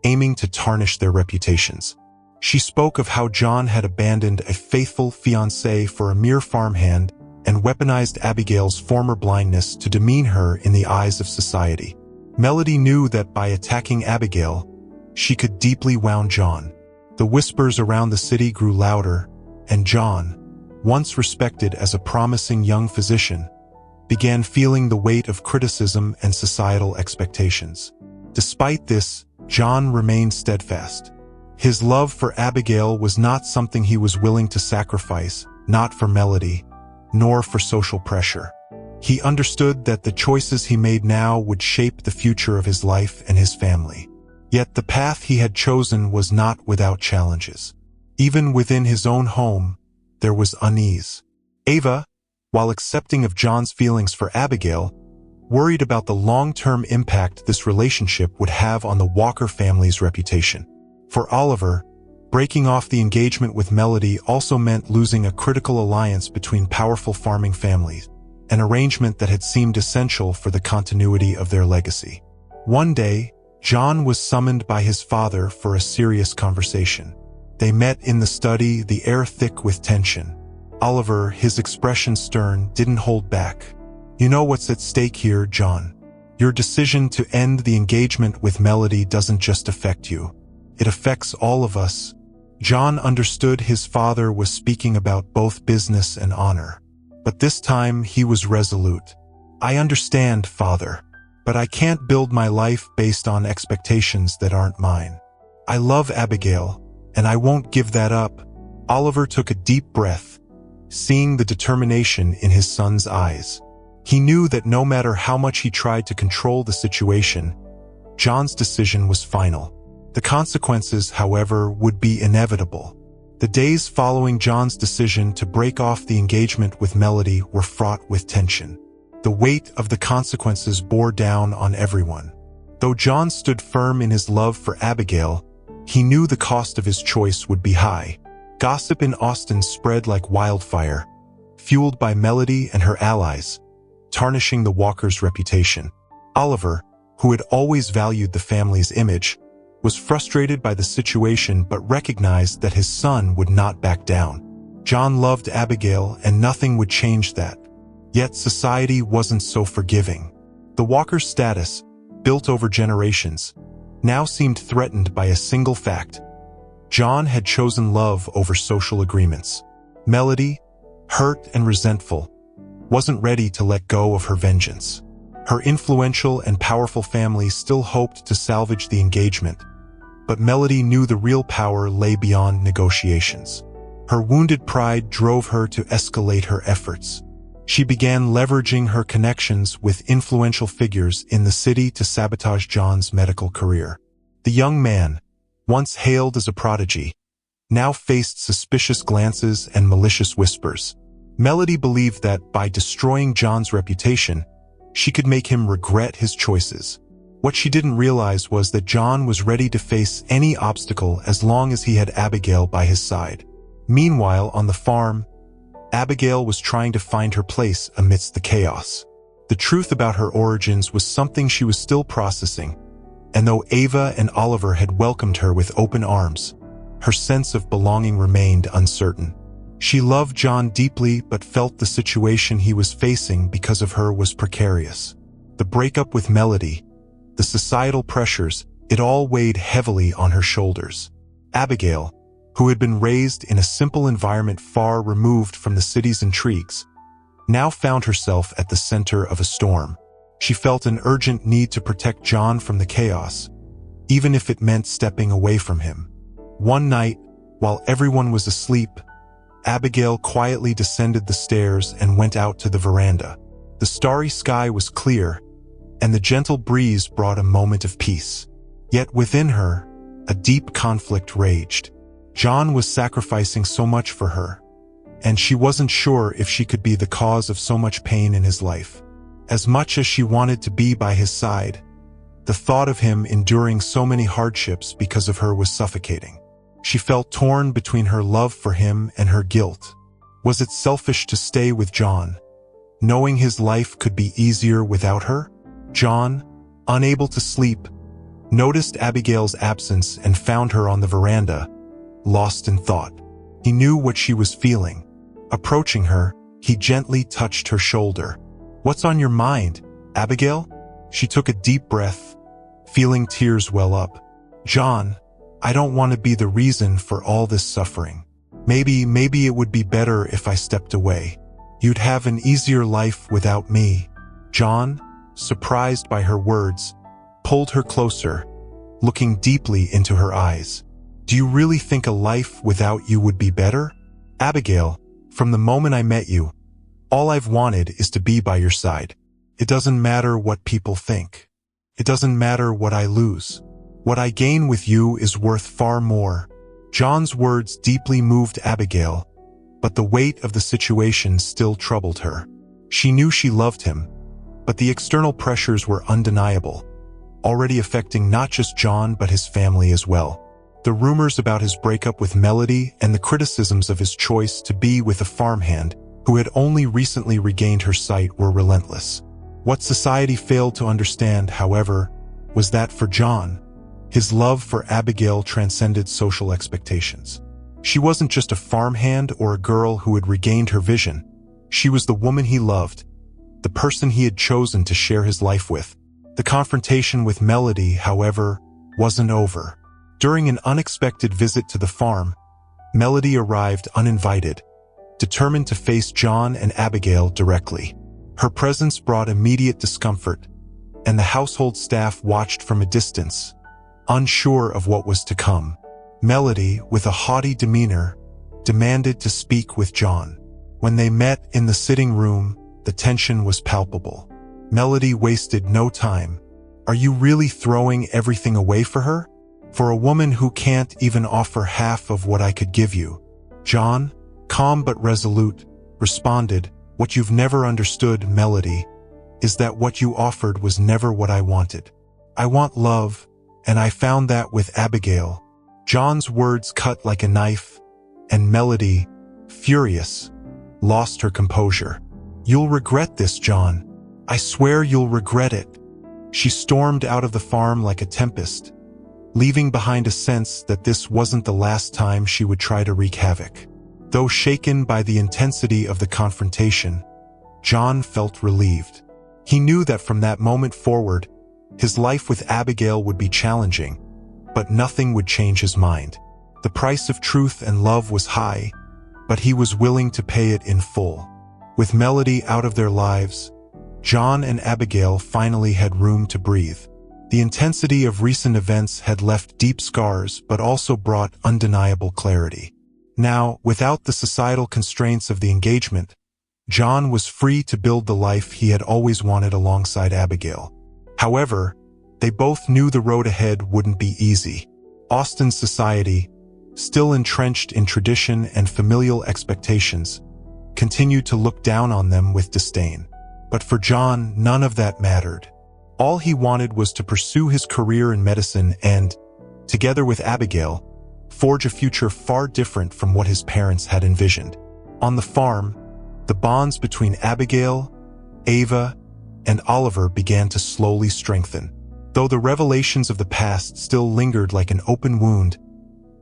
aiming to tarnish their reputations. She spoke of how John had abandoned a faithful fiancée for a mere farmhand and weaponized Abigail's former blindness to demean her in the eyes of society. Melody knew that by attacking Abigail, she could deeply wound John. The whispers around the city grew louder, and John, once respected as a promising young physician, began feeling the weight of criticism and societal expectations. Despite this, John remained steadfast. His love for Abigail was not something he was willing to sacrifice, not for Melody, nor for social pressure. He understood that the choices he made now would shape the future of his life and his family. Yet the path he had chosen was not without challenges. Even within his own home, there was unease. Ava, while accepting of John's feelings for Abigail, worried about the long-term impact this relationship would have on the Walker family's reputation. For Oliver, breaking off the engagement with Melody also meant losing a critical alliance between powerful farming families, an arrangement that had seemed essential for the continuity of their legacy. One day, John was summoned by his father for a serious conversation. They met in the study, the air thick with tension. Oliver, his expression stern, didn't hold back. "You know what's at stake here, John. Your decision to end the engagement with Melody doesn't just affect you. It affects all of us." John understood his father was speaking about both business and honor. But this time he was resolute. "I understand, Father, but I can't build my life based on expectations that aren't mine. I love Abigail, and I won't give that up." Oliver took a deep breath, seeing the determination in his son's eyes. He knew that no matter how much he tried to control the situation, John's decision was final. The consequences, however, would be inevitable. The days following John's decision to break off the engagement with Melody were fraught with tension. The weight of the consequences bore down on everyone. Though John stood firm in his love for Abigail, he knew the cost of his choice would be high. Gossip in Austin spread like wildfire, fueled by Melody and her allies, tarnishing the Walkers' reputation. Oliver, who had always valued the family's image, was frustrated by the situation but recognized that his son would not back down. John loved Abigail and nothing would change that. Yet society wasn't so forgiving. The Walkers' status, built over generations, now seemed threatened by a single fact. John had chosen love over social agreements. Melody, hurt and resentful, wasn't ready to let go of her vengeance. Her influential and powerful family still hoped to salvage the engagement, but Melody knew the real power lay beyond negotiations. Her wounded pride drove her to escalate her efforts. She began leveraging her connections with influential figures in the city to sabotage John's medical career. The young man, once hailed as a prodigy, now faced suspicious glances and malicious whispers. Melody believed that by destroying John's reputation, she could make him regret his choices. What she didn't realize was that John was ready to face any obstacle as long as he had Abigail by his side. Meanwhile, on the farm, Abigail was trying to find her place amidst the chaos. The truth about her origins was something she was still processing, and though Ava and Oliver had welcomed her with open arms, her sense of belonging remained uncertain. She loved John deeply but felt the situation he was facing because of her was precarious. The breakup with Melody, the societal pressures, it all weighed heavily on her shoulders. Abigail, who had been raised in a simple environment far removed from the city's intrigues, now found herself at the center of a storm. She felt an urgent need to protect John from the chaos, even if it meant stepping away from him. One night, while everyone was asleep, Abigail quietly descended the stairs and went out to the veranda. The starry sky was clear, and the gentle breeze brought a moment of peace. Yet within her, a deep conflict raged. John was sacrificing so much for her, and she wasn't sure if she could be the cause of so much pain in his life. As much as she wanted to be by his side, the thought of him enduring so many hardships because of her was suffocating. She felt torn between her love for him and her guilt. Was it selfish to stay with John, knowing his life could be easier without her? John, unable to sleep, noticed Abigail's absence and found her on the veranda, lost in thought. He knew what she was feeling. Approaching her, he gently touched her shoulder. "What's on your mind, Abigail?" She took a deep breath, feeling tears well up. "John, I don't want to be the reason for all this suffering. Maybe it would be better if I stepped away. You'd have an easier life without me." John, surprised by her words, pulled her closer, looking deeply into her eyes. "Do you really think a life without you would be better? Abigail, from the moment I met you, all I've wanted is to be by your side. It doesn't matter what people think. It doesn't matter what I lose. What I gain with you is worth far more." John's words deeply moved Abigail, but the weight of the situation still troubled her. She knew she loved him, but the external pressures were undeniable, already affecting not just John but his family as well. The rumors about his breakup with Melody and the criticisms of his choice to be with a farmhand who had only recently regained her sight were relentless. What society failed to understand, however, was that for John, his love for Abigail transcended social expectations. She wasn't just a farmhand or a girl who had regained her vision. She was the woman he loved, the person he had chosen to share his life with. The confrontation with Melody, however, wasn't over. During an unexpected visit to the farm, Melody arrived uninvited, determined to face John and Abigail directly. Her presence brought immediate discomfort, and the household staff watched from a distance, unsure of what was to come. Melody, with a haughty demeanor, demanded to speak with John. When they met in the sitting room, the tension was palpable. Melody wasted no time. "Are you really throwing everything away for her? For a woman who can't even offer half of what I could give you?" John, calm but resolute, responded, "What you've never understood, Melody, is that what you offered was never what I wanted. I want love, and I found that with Abigail." John's words cut like a knife, and Melody, furious, lost her composure. "You'll regret this, John. I swear you'll regret it." She stormed out of the farm like a tempest, leaving behind a sense that this wasn't the last time she would try to wreak havoc. Though shaken by the intensity of the confrontation, John felt relieved. He knew that from that moment forward, his life with Abigail would be challenging, but nothing would change his mind. The price of truth and love was high, but he was willing to pay it in full. With Melody out of their lives, John and Abigail finally had room to breathe. The intensity of recent events had left deep scars but also brought undeniable clarity. Now, without the societal constraints of the engagement, John was free to build the life he had always wanted alongside Abigail. However, they both knew the road ahead wouldn't be easy. Austin's society, still entrenched in tradition and familial expectations, continued to look down on them with disdain. But for John, none of that mattered. All he wanted was to pursue his career in medicine and, together with Abigail, forge a future far different from what his parents had envisioned. On the farm, the bonds between Abigail, Ava, and Oliver began to slowly strengthen. Though the revelations of the past still lingered like an open wound,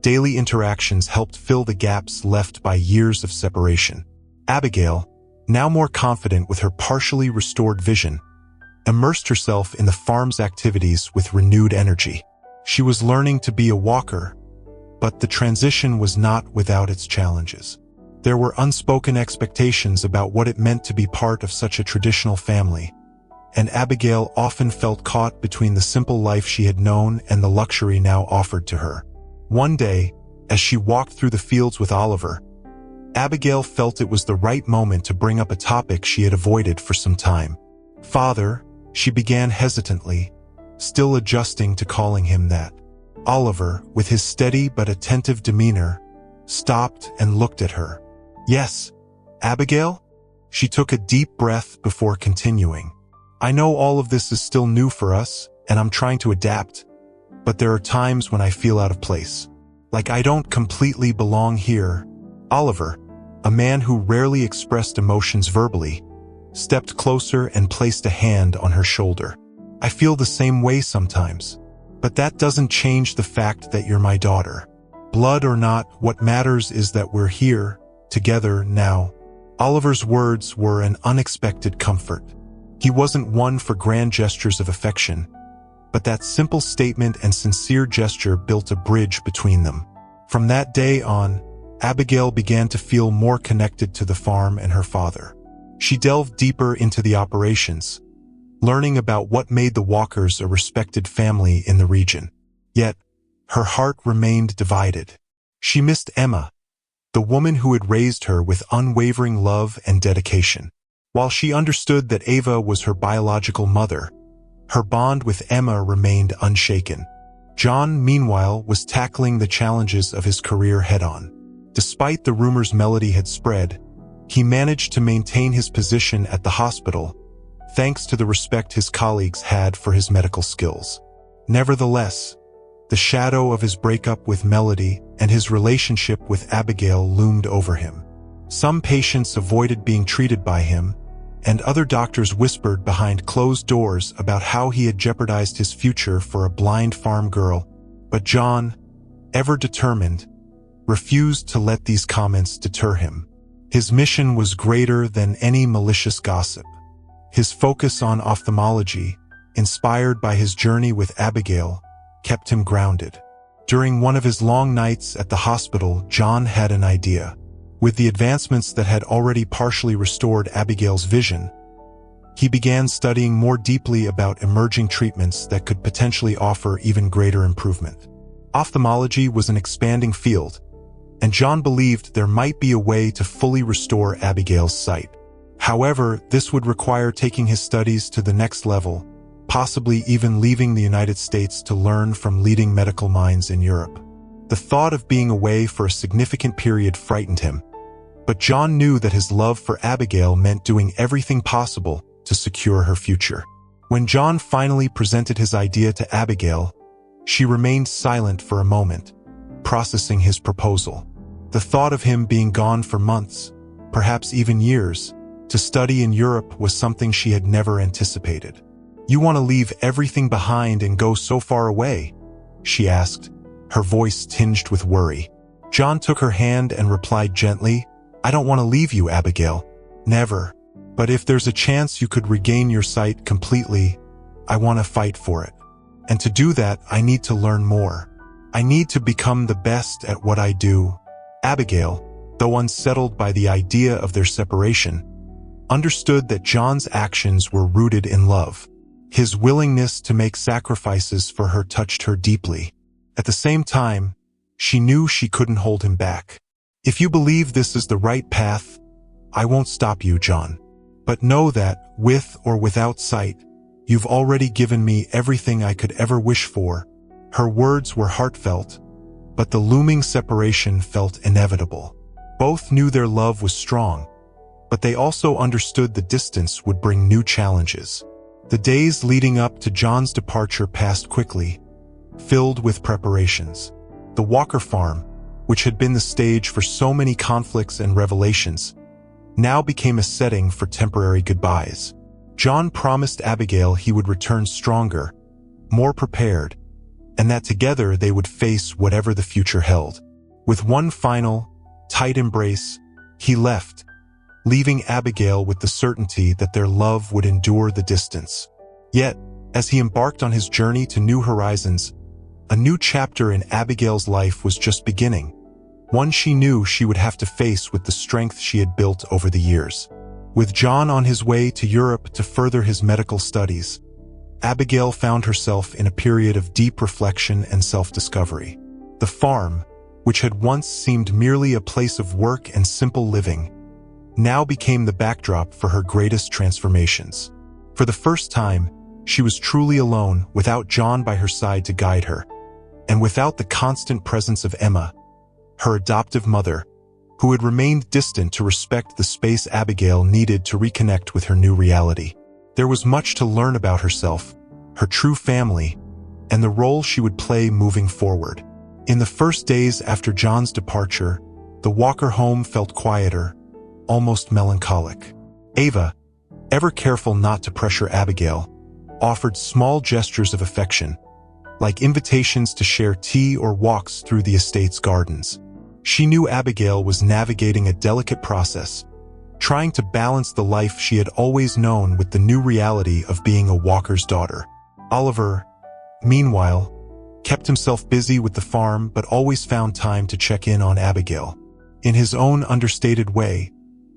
daily interactions helped fill the gaps left by years of separation. Abigail, now more confident with her partially restored vision, immersed herself in the farm's activities with renewed energy. She was learning to be a walker, but the transition was not without its challenges. There were unspoken expectations about what it meant to be part of such a traditional family, and Abigail often felt caught between the simple life she had known and the luxury now offered to her. One day, as she walked through the fields with Oliver, Abigail felt it was the right moment to bring up a topic she had avoided for some time. "Father," she began hesitantly, still adjusting to calling him that. Oliver, with his steady but attentive demeanor, stopped and looked at her. "Yes, Abigail?" She took a deep breath before continuing. "I know all of this is still new for us, and I'm trying to adapt, but there are times when I feel out of place. Like I don't completely belong here." Oliver, a man who rarely expressed emotions verbally, stepped closer and placed a hand on her shoulder. "I feel the same way sometimes, but that doesn't change the fact that you're my daughter. Blood or not, what matters is that we're here, together now." Oliver's words were an unexpected comfort. He wasn't one for grand gestures of affection, but that simple statement and sincere gesture built a bridge between them. From that day on, Abigail began to feel more connected to the farm and her father. She delved deeper into the operations, learning about what made the Walkers a respected family in the region. Yet, her heart remained divided. She missed Emma, the woman who had raised her with unwavering love and dedication. While she understood that Ava was her biological mother, her bond with Emma remained unshaken. John, meanwhile, was tackling the challenges of his career head-on. Despite the rumors Melody had spread, he managed to maintain his position at the hospital, thanks to the respect his colleagues had for his medical skills. Nevertheless, the shadow of his breakup with Melody and his relationship with Abigail loomed over him. Some patients avoided being treated by him, and other doctors whispered behind closed doors about how he had jeopardized his future for a blind farm girl. But John, ever determined, refused to let these comments deter him. His mission was greater than any malicious gossip. His focus on ophthalmology, inspired by his journey with Abigail, kept him grounded. During one of his long nights at the hospital, John had an idea. With the advancements that had already partially restored Abigail's vision, he began studying more deeply about emerging treatments that could potentially offer even greater improvement. Ophthalmology was an expanding field, and John believed there might be a way to fully restore Abigail's sight. However, this would require taking his studies to the next level, possibly even leaving the United States to learn from leading medical minds in Europe. The thought of being away for a significant period frightened him, but John knew that his love for Abigail meant doing everything possible to secure her future. When John finally presented his idea to Abigail, she remained silent for a moment, processing his proposal. The thought of him being gone for months, perhaps even years, to study in Europe was something she had never anticipated. "You want to leave everything behind and go so far away?" she asked, her voice tinged with worry. John took her hand and replied gently, "I don't want to leave you, Abigail. Never. But if there's a chance you could regain your sight completely, I want to fight for it. And to do that, I need to learn more. I need to become the best at what I do." Abigail, though unsettled by the idea of their separation, understood that John's actions were rooted in love. His willingness to make sacrifices for her touched her deeply. At the same time, she knew she couldn't hold him back. "If you believe this is the right path, I won't stop you, John. But know that, with or without sight, you've already given me everything I could ever wish for." Her words were heartfelt, but the looming separation felt inevitable. Both knew their love was strong, but they also understood the distance would bring new challenges. The days leading up to John's departure passed quickly, filled with preparations. The Walker farm, which had been the stage for so many conflicts and revelations, now became a setting for temporary goodbyes. John promised Abigail he would return stronger, more prepared, and that together they would face whatever the future held. With one final, tight embrace, he left, leaving Abigail with the certainty that their love would endure the distance. Yet, as he embarked on his journey to new horizons, a new chapter in Abigail's life was just beginning, one she knew she would have to face with the strength she had built over the years. With John on his way to Europe to further his medical studies, Abigail found herself in a period of deep reflection and self-discovery. The farm, which had once seemed merely a place of work and simple living, now became the backdrop for her greatest transformations. For the first time, she was truly alone, without John by her side to guide her, and without the constant presence of Emma, her adoptive mother, who had remained distant to respect the space Abigail needed to reconnect with her new reality. There was much to learn about herself, her true family, and the role she would play moving forward. In the first days after John's departure, the Walker home felt quieter, almost melancholic. Ava, ever careful not to pressure Abigail, offered small gestures of affection, like invitations to share tea or walks through the estate's gardens. She knew Abigail was navigating a delicate process, trying to balance the life she had always known with the new reality of being a Walker's daughter. Oliver, meanwhile, kept himself busy with the farm but always found time to check in on Abigail. In his own understated way,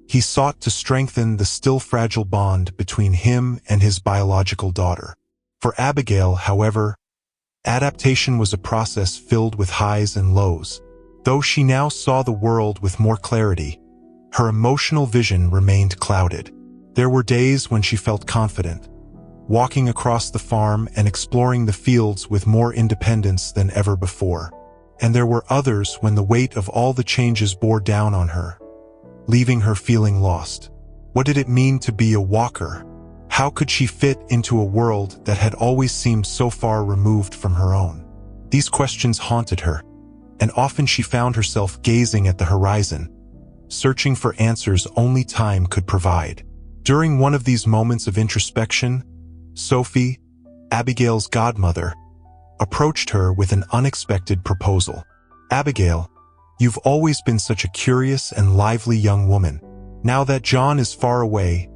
he sought to strengthen the still fragile bond between him and his biological daughter. For Abigail, however, adaptation was a process filled with highs and lows. Though she now saw the world with more clarity, her emotional vision remained clouded. There were days when she felt confident, walking across the farm and exploring the fields with more independence than ever before. And there were others when the weight of all the changes bore down on her, leaving her feeling lost. What did it mean to be a Walker? How could she fit into a world that had always seemed so far removed from her own? These questions haunted her, and often she found herself gazing at the horizon, searching for answers only time could provide. During one of these moments of introspection, Sophie, Abigail's godmother, approached her with an unexpected proposal. "Abigail, you've always been such a curious and lively young woman. Now that John is far away,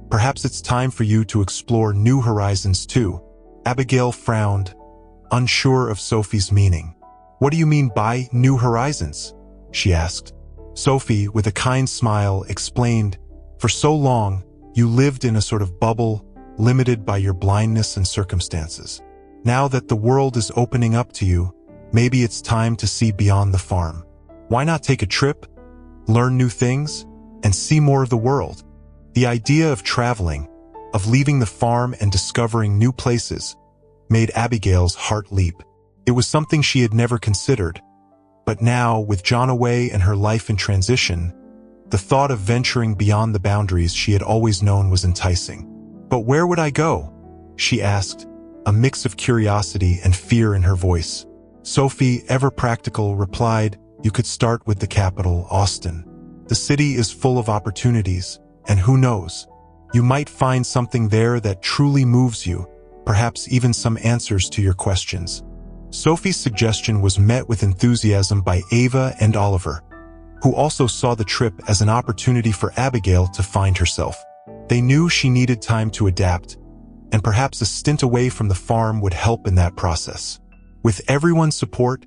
perhaps it's time for you to explore new horizons too." Abigail frowned, unsure of Sophie's meaning. "What do you mean by new horizons?" she asked. Sophie, with a kind smile, explained, "For so long, you lived in a sort of bubble, limited by your blindness and circumstances. Now that the world is opening up to you, maybe it's time to see beyond the farm. Why not take a trip, learn new things, and see more of the world?" The idea of traveling, of leaving the farm and discovering new places, made Abigail's heart leap. It was something she had never considered, but now, with John away and her life in transition, the thought of venturing beyond the boundaries she had always known was enticing. "But where would I go?" she asked, a mix of curiosity and fear in her voice. Sophie, ever practical, replied, You could start with the capital, Austin. The city is full of opportunities, and who knows? You might find something there that truly moves you, perhaps even some answers to your questions. Sophie's suggestion was met with enthusiasm by Ava and Oliver, who also saw the trip as an opportunity for Abigail to find herself. They knew she needed time to adapt, and perhaps a stint away from the farm would help in that process. With everyone's support,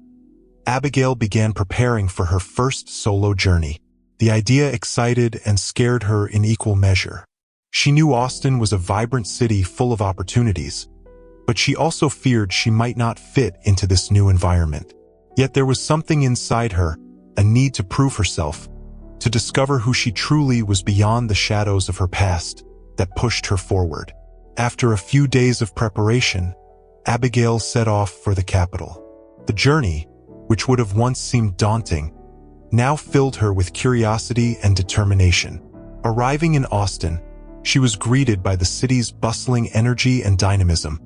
Abigail began preparing for her first solo journey. The idea excited and scared her in equal measure. She knew Austin was a vibrant city full of opportunities, but she also feared she might not fit into this new environment. Yet there was something inside her, a need to prove herself, to discover who she truly was beyond the shadows of her past, that pushed her forward. After a few days of preparation, Abigail set off for the capital. The journey, which would have once seemed daunting, now filled her with curiosity and determination. Arriving in Austin, she was greeted by the city's bustling energy and dynamism,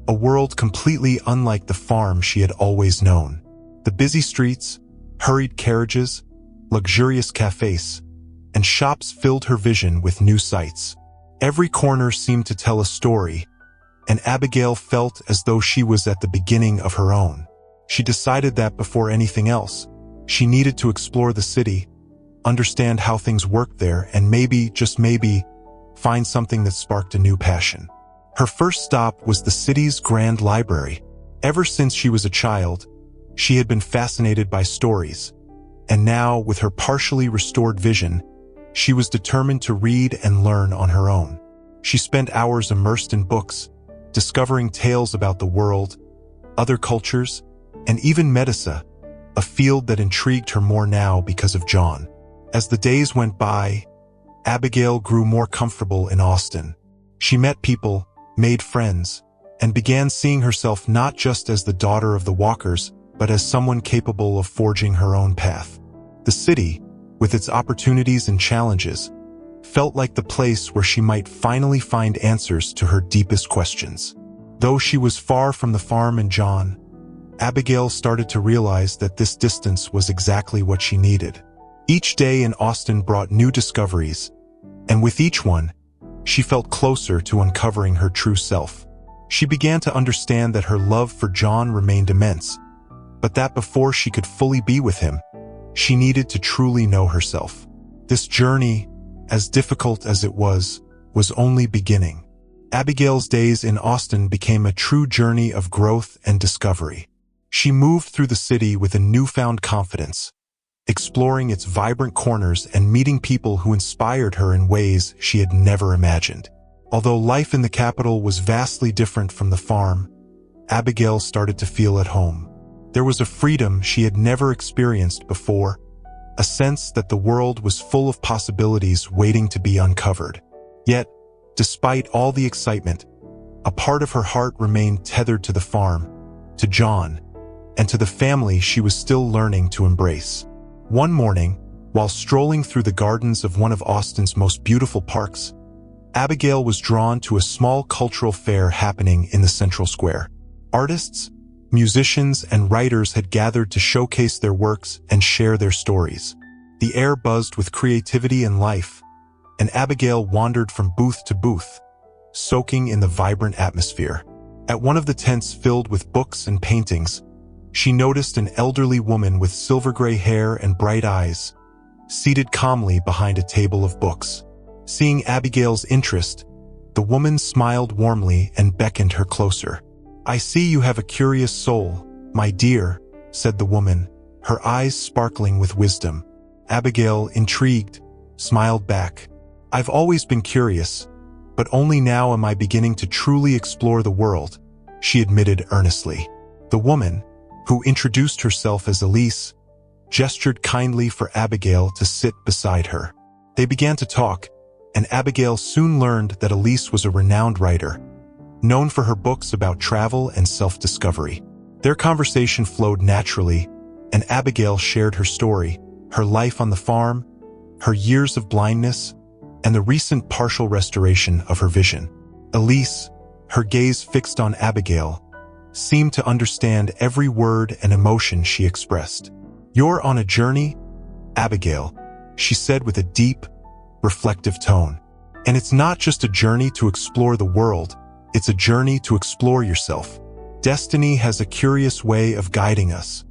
a world completely unlike the farm she had always known. The busy streets, hurried carriages, luxurious cafes, and shops filled her vision with new sights. Every corner seemed to tell a story, and Abigail felt as though she was at the beginning of her own. She decided that before anything else, she needed to explore the city, understand how things worked there, and maybe, just maybe, find something that sparked a new passion. Her first stop was the city's Grand Library. Ever since she was a child, she had been fascinated by stories, and now, with her partially restored vision, she was determined to read and learn on her own. She spent hours immersed in books, discovering tales about the world, other cultures, and even medicine, a field that intrigued her more now because of John. As the days went by, Abigail grew more comfortable in Austin. She met people, made friends, and began seeing herself not just as the daughter of the Walkers, but as someone capable of forging her own path. The city, with its opportunities and challenges, felt like the place where she might finally find answers to her deepest questions. Though she was far from the farm and John, Abigail started to realize that this distance was exactly what she needed. Each day in Austin brought new discoveries, and with each one, she felt closer to uncovering her true self. She began to understand that her love for John remained immense, but that before she could fully be with him, she needed to truly know herself. This journey, as difficult as it was only beginning. Abigail's days in Austin became a true journey of growth and discovery. She moved through the city with a newfound confidence, exploring its vibrant corners and meeting people who inspired her in ways she had never imagined. Although life in the capital was vastly different from the farm, Abigail started to feel at home. There was a freedom she had never experienced before, a sense that the world was full of possibilities waiting to be uncovered. Yet, despite all the excitement, a part of her heart remained tethered to the farm, to John, and to the family she was still learning to embrace. One morning, while strolling through the gardens of one of Austin's most beautiful parks, Abigail was drawn to a small cultural fair happening in the central square. Artists, musicians, and writers had gathered to showcase their works and share their stories. The air buzzed with creativity and life, and Abigail wandered from booth to booth, soaking in the vibrant atmosphere. At one of the tents filled with books and paintings, she noticed an elderly woman with silver-gray hair and bright eyes, seated calmly behind a table of books. Seeing Abigail's interest, the woman smiled warmly and beckoned her closer. "I see you have a curious soul, my dear," said the woman, her eyes sparkling with wisdom. Abigail, intrigued, smiled back. "I've always been curious, but only now am I beginning to truly explore the world," she admitted earnestly. The woman, who introduced herself as Elise, gestured kindly for Abigail to sit beside her. They began to talk, and Abigail soon learned that Elise was a renowned writer, known for her books about travel and self-discovery. Their conversation flowed naturally, and Abigail shared her story, her life on the farm, her years of blindness, and the recent partial restoration of her vision. Elise, her gaze fixed on Abigail, seemed to understand every word and emotion she expressed. "You're on a journey, Abigail," she said with a deep, reflective tone. "And it's not just a journey to explore the world, it's a journey to explore yourself. Destiny has a curious way of guiding us,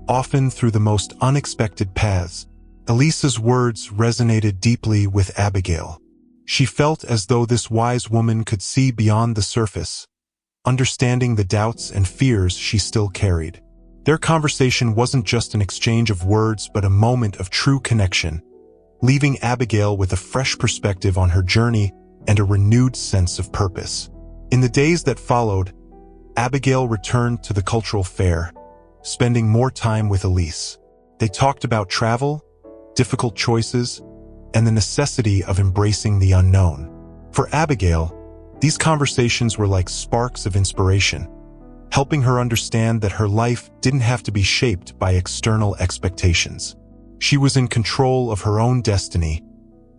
often through the most unexpected paths." Elisa's words resonated deeply with Abigail. She felt as though this wise woman could see beyond the surface, understanding the doubts and fears she still carried. Their conversation wasn't just an exchange of words but a moment of true connection, leaving Abigail with a fresh perspective on her journey and a renewed sense of purpose. In the days that followed, Abigail returned to the cultural fair, spending more time with Elise. They talked about travel, difficult choices, and the necessity of embracing the unknown. For Abigail, these conversations were like sparks of inspiration, helping her understand that her life didn't have to be shaped by external expectations. She was in control of her own destiny,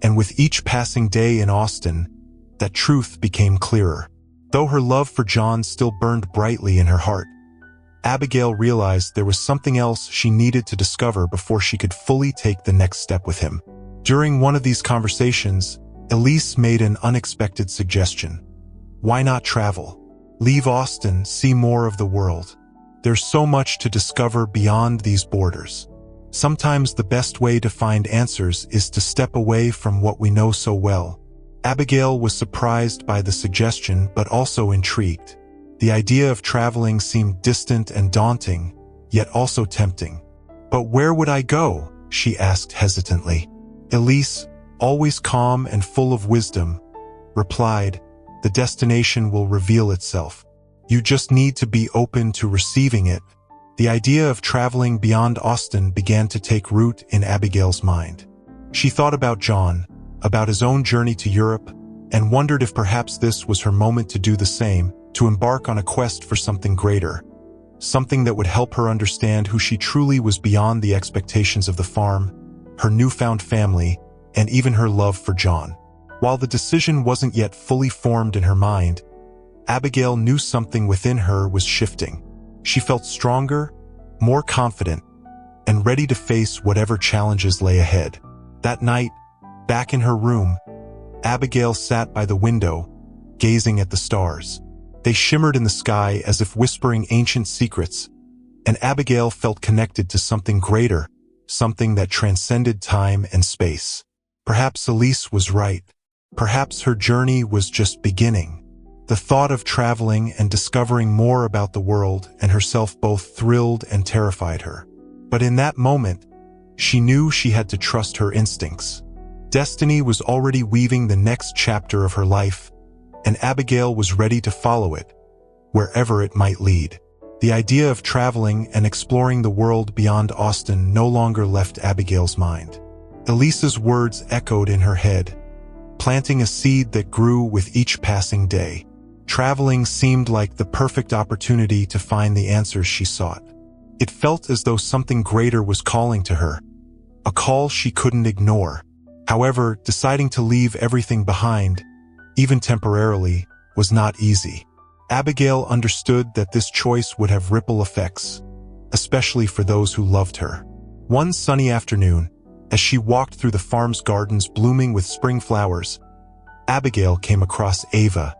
and with each passing day in Austin, that truth became clearer. Though her love for John still burned brightly in her heart, Abigail realized there was something else she needed to discover before she could fully take the next step with him. During one of these conversations, Elise made an unexpected suggestion. Why not travel? Leave Austin, see more of the world. There's so much to discover beyond these borders. Sometimes the best way to find answers is to step away from what we know so well. Abigail was surprised by the suggestion but also intrigued. The idea of traveling seemed distant and daunting, yet also tempting. "But where would I go?" she asked hesitantly. Elise, always calm and full of wisdom, replied, "The destination will reveal itself. You just need to be open to receiving it." The idea of traveling beyond Austin began to take root in Abigail's mind. She thought about John, about his own journey to Europe, and wondered if perhaps this was her moment to do the same, to embark on a quest for something greater, something that would help her understand who she truly was beyond the expectations of the farm, her newfound family, and even her love for John. While the decision wasn't yet fully formed in her mind, Abigail knew something within her was shifting. She felt stronger, more confident, and ready to face whatever challenges lay ahead. That night, back in her room, Abigail sat by the window, gazing at the stars. They shimmered in the sky as if whispering ancient secrets, and Abigail felt connected to something greater, something that transcended time and space. Perhaps Elise was right. Perhaps her journey was just beginning. The thought of traveling and discovering more about the world and herself both thrilled and terrified her. But in that moment, she knew she had to trust her instincts. Destiny was already weaving the next chapter of her life, and Abigail was ready to follow it, wherever it might lead. The idea of traveling and exploring the world beyond Austin no longer left Abigail's mind. Elisa's words echoed in her head, planting a seed that grew with each passing day. Traveling seemed like the perfect opportunity to find the answers she sought. It felt as though something greater was calling to her, a call she couldn't ignore. However, deciding to leave everything behind, even temporarily, was not easy. Abigail understood that this choice would have ripple effects, especially for those who loved her. One sunny afternoon, as she walked through the farm's gardens blooming with spring flowers, Abigail came across Ava,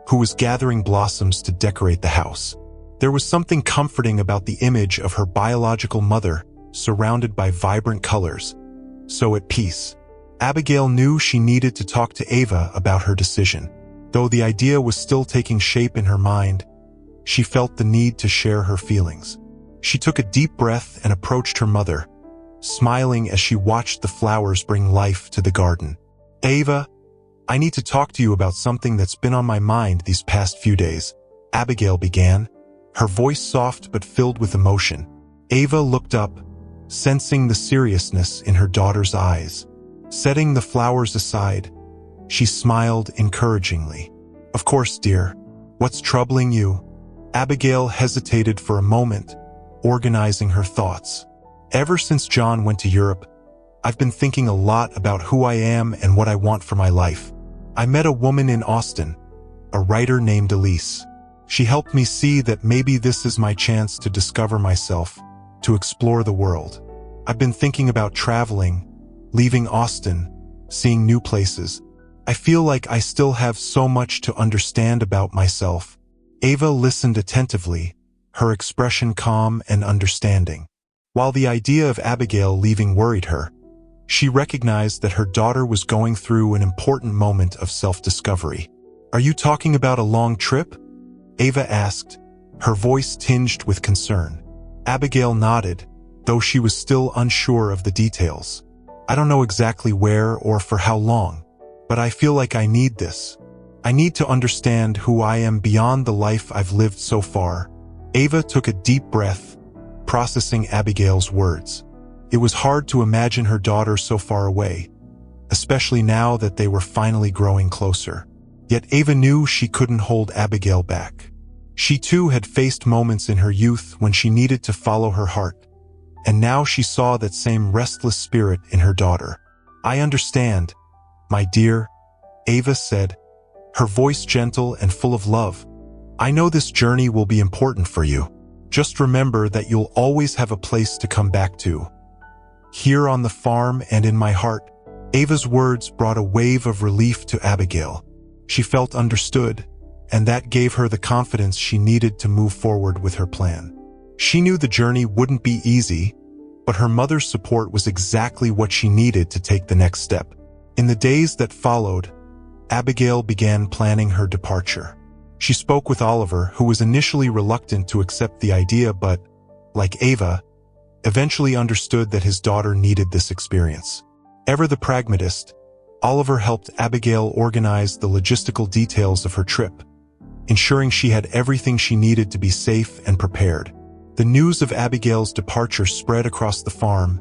who was gathering blossoms to decorate the house. There was something comforting about the image of her biological mother, surrounded by vibrant colors, so at peace. Abigail knew she needed to talk to Ava about her decision. Though the idea was still taking shape in her mind, she felt the need to share her feelings. She took a deep breath and approached her mother, smiling as she watched the flowers bring life to the garden. "Ava, I need to talk to you about something that's been on my mind these past few days," Abigail began, her voice soft but filled with emotion. Ava looked up, sensing the seriousness in her daughter's eyes. Setting the flowers aside, she smiled encouragingly. "Of course, dear. What's troubling you?" Abigail hesitated for a moment, organizing her thoughts. "Ever since John went to Europe, I've been thinking a lot about who I am and what I want for my life. I met a woman in Austin, a writer named Elise. She helped me see that maybe this is my chance to discover myself, to explore the world. I've been thinking about traveling, leaving Austin, seeing new places. I feel like I still have so much to understand about myself." Ava listened attentively, her expression calm and understanding. While the idea of Abigail leaving worried her, she recognized that her daughter was going through an important moment of self-discovery. "Are you talking about a long trip?" Ava asked, her voice tinged with concern. Abigail nodded, though she was still unsure of the details. "I don't know exactly where or for how long, but I feel like I need this. I need to understand who I am beyond the life I've lived so far." Ava took a deep breath, processing Abigail's words. It was hard to imagine her daughter so far away, especially now that they were finally growing closer. Yet Ava knew she couldn't hold Abigail back. She too had faced moments in her youth when she needed to follow her heart, and now she saw that same restless spirit in her daughter. "I understand, my dear," Ava said, her voice gentle and full of love. "I know this journey will be important for you. Just remember that you'll always have a place to come back to. Here on the farm and in my heart." Ava's words brought a wave of relief to Abigail. She felt understood, and that gave her the confidence she needed to move forward with her plan. She knew the journey wouldn't be easy, but her mother's support was exactly what she needed to take the next step. In the days that followed, Abigail began planning her departure. She spoke with Oliver, who was initially reluctant to accept the idea but, like Ava, eventually understood that his daughter needed this experience. Ever the pragmatist, Oliver helped Abigail organize the logistical details of her trip, ensuring she had everything she needed to be safe and prepared. The news of Abigail's departure spread across the farm,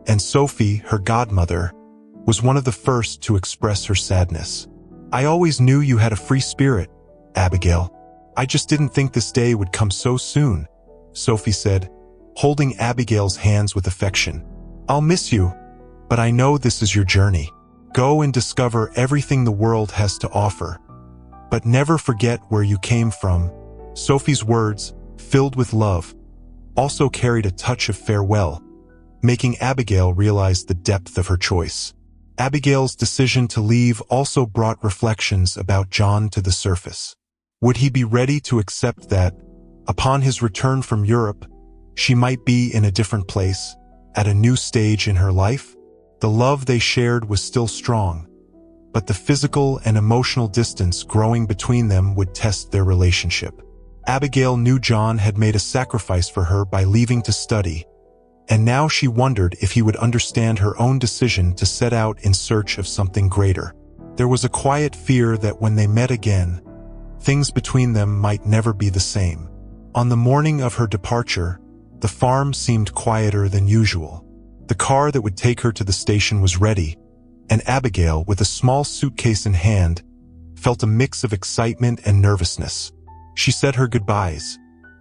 and Sophie, her godmother, was one of the first to express her sadness. "I always knew you had a free spirit, Abigail. I just didn't think this day would come so soon," Sophie said, holding Abigail's hands with affection. "I'll miss you, but I know this is your journey. Go and discover everything the world has to offer. But never forget where you came from." Sophie's words, filled with love, also carried a touch of farewell, making Abigail realize the depth of her choice. Abigail's decision to leave also brought reflections about John to the surface. Would he be ready to accept that, upon his return from Europe, she might be in a different place, at a new stage in her life? The love they shared was still strong, but the physical and emotional distance growing between them would test their relationship. Abigail knew John had made a sacrifice for her by leaving to study, and now she wondered if he would understand her own decision to set out in search of something greater. There was a quiet fear that when they met again, things between them might never be the same. On the morning of her departure, the farm seemed quieter than usual. The car that would take her to the station was ready, and Abigail, with a small suitcase in hand, felt a mix of excitement and nervousness. She said her goodbyes,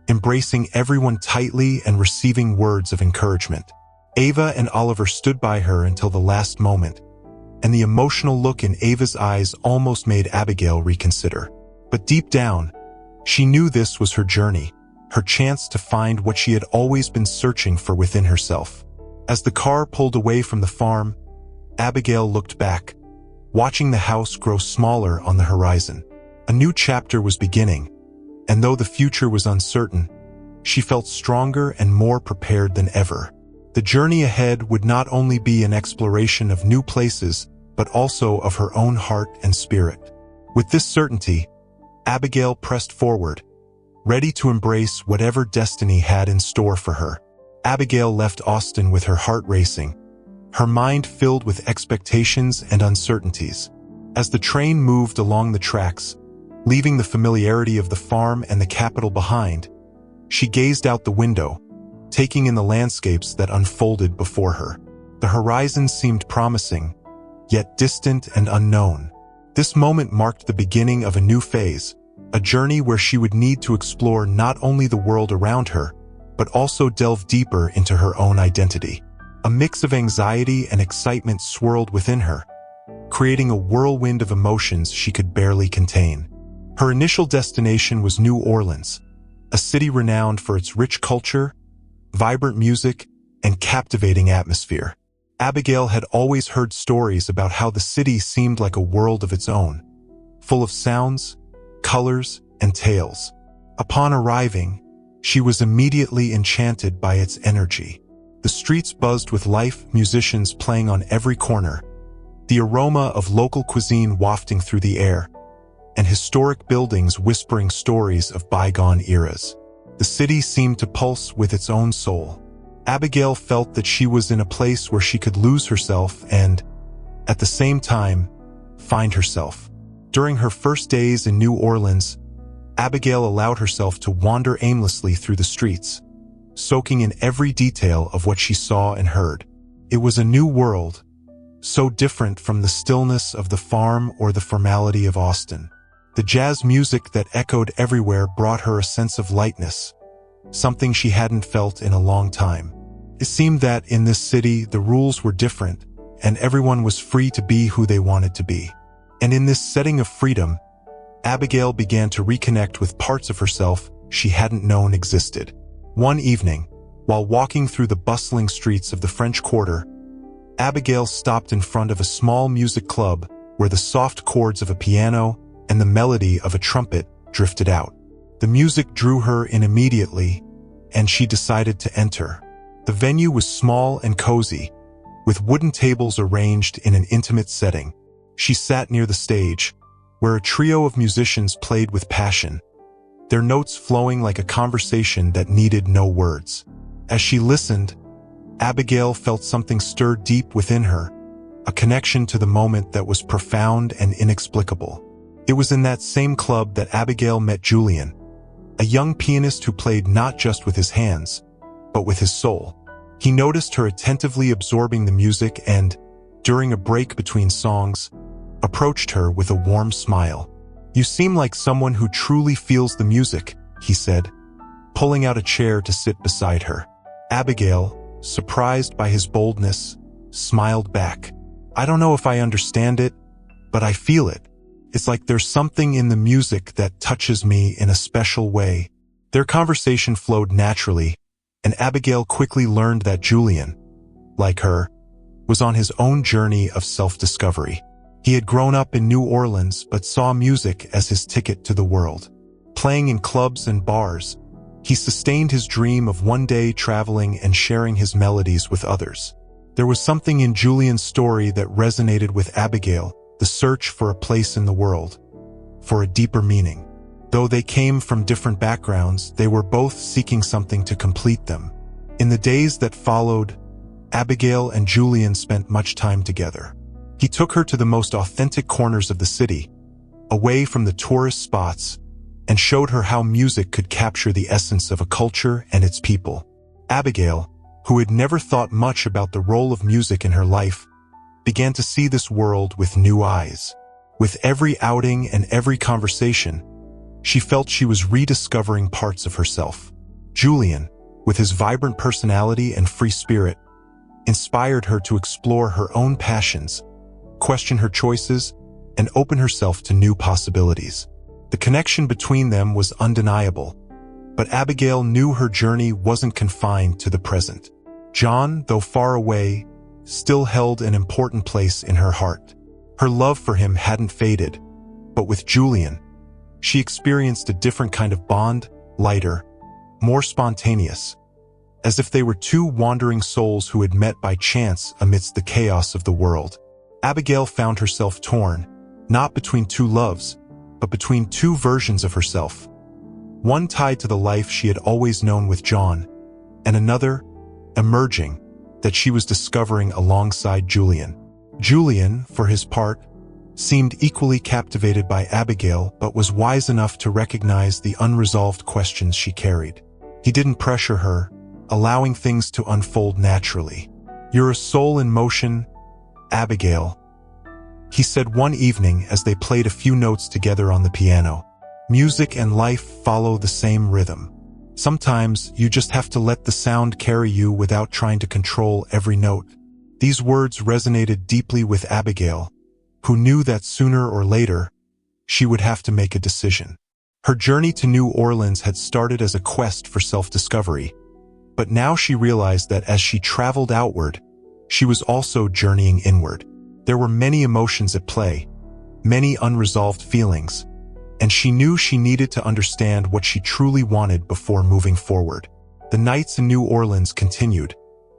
embracing everyone tightly and receiving words of encouragement. Ava and Oliver stood by her until the last moment, and the emotional look in Ava's eyes almost made Abigail reconsider. But deep down, she knew this was her journey, her chance to find what she had always been searching for within herself. As the car pulled away from the farm, Abigail looked back, watching the house grow smaller on the horizon. A new chapter was beginning, and though the future was uncertain, she felt stronger and more prepared than ever. The journey ahead would not only be an exploration of new places, but also of her own heart and spirit. With this certainty, Abigail pressed forward, ready to embrace whatever destiny had in store for her. Abigail left Austin with her heart racing, her mind filled with expectations and uncertainties. As the train moved along the tracks, leaving the familiarity of the farm and the capital behind, she gazed out the window, taking in the landscapes that unfolded before her. The horizon seemed promising, yet distant and unknown. This moment marked the beginning of a new phase, a journey where she would need to explore not only the world around her, but also delve deeper into her own identity. A mix of anxiety and excitement swirled within her, creating a whirlwind of emotions she could barely contain. Her initial destination was New Orleans, a city renowned for its rich culture, vibrant music, and captivating atmosphere. Abigail had always heard stories about how the city seemed like a world of its own, full of sounds, colors, and tales. Upon arriving, she was immediately enchanted by its energy. The streets buzzed with life, musicians playing on every corner, the aroma of local cuisine wafting through the air, and historic buildings whispering stories of bygone eras. The city seemed to pulse with its own soul. Abigail felt that she was in a place where she could lose herself and, at the same time, find herself. During her first days in New Orleans, Abigail allowed herself to wander aimlessly through the streets, soaking in every detail of what she saw and heard. It was a new world, so different from the stillness of the farm or the formality of Austin. The jazz music that echoed everywhere brought her a sense of lightness, something she hadn't felt in a long time. It seemed that in this city the rules were different, and everyone was free to be who they wanted to be. And in this setting of freedom, Abigail began to reconnect with parts of herself she hadn't known existed. One evening, while walking through the bustling streets of the French Quarter, Abigail stopped in front of a small music club where the soft chords of a piano and the melody of a trumpet drifted out. The music drew her in immediately, and she decided to enter. The venue was small and cozy, with wooden tables arranged in an intimate setting. She sat near the stage, where a trio of musicians played with passion, their notes flowing like a conversation that needed no words. As she listened, Abigail felt something stir deep within her, a connection to the moment that was profound and inexplicable. It was in that same club that Abigail met Julian, a young pianist who played not just with his hands, but with his soul. He noticed her attentively absorbing the music and, during a break between songs, approached her with a warm smile. "You seem like someone who truly feels the music," he said, pulling out a chair to sit beside her. Abigail, surprised by his boldness, smiled back. "I don't know if I understand it, but I feel it. It's like there's something in the music that touches me in a special way." Their conversation flowed naturally, and Abigail quickly learned that Julian, like her, was on his own journey of self-discovery. He had grown up in New Orleans but saw music as his ticket to the world. Playing in clubs and bars, he sustained his dream of one day traveling and sharing his melodies with others. There was something in Julian's story that resonated with Abigail, the search for a place in the world, for a deeper meaning. Though they came from different backgrounds, they were both seeking something to complete them. In the days that followed, Abigail and Julian spent much time together. He took her to the most authentic corners of the city, away from the tourist spots, and showed her how music could capture the essence of a culture and its people. Abigail, who had never thought much about the role of music in her life, began to see this world with new eyes. With every outing and every conversation, she felt she was rediscovering parts of herself. Julian, with his vibrant personality and free spirit, inspired her to explore her own passions, question her choices, and open herself to new possibilities. The connection between them was undeniable, but Abigail knew her journey wasn't confined to the present. John, though far away, still held an important place in her heart. Her love for him hadn't faded, but with Julian, she experienced a different kind of bond, lighter, more spontaneous, as if they were two wandering souls who had met by chance amidst the chaos of the world. Abigail found herself torn, not between two loves, but between two versions of herself. One tied to the life she had always known with John, and another, emerging, that she was discovering alongside Julian. Julian, for his part, seemed equally captivated by Abigail but was wise enough to recognize the unresolved questions she carried. He didn't pressure her, allowing things to unfold naturally. "You're a soul in motion, Abigail," he said one evening as they played a few notes together on the piano. "Music and life follow the same rhythm. Sometimes you just have to let the sound carry you without trying to control every note." These words resonated deeply with Abigail, who knew that sooner or later, she would have to make a decision. Her journey to New Orleans had started as a quest for self-discovery, But now she realized that as she traveled outward, she was also journeying inward. There were many emotions at play, many unresolved feelings, and she knew she needed to understand what she truly wanted before moving forward. The nights in New Orleans continued,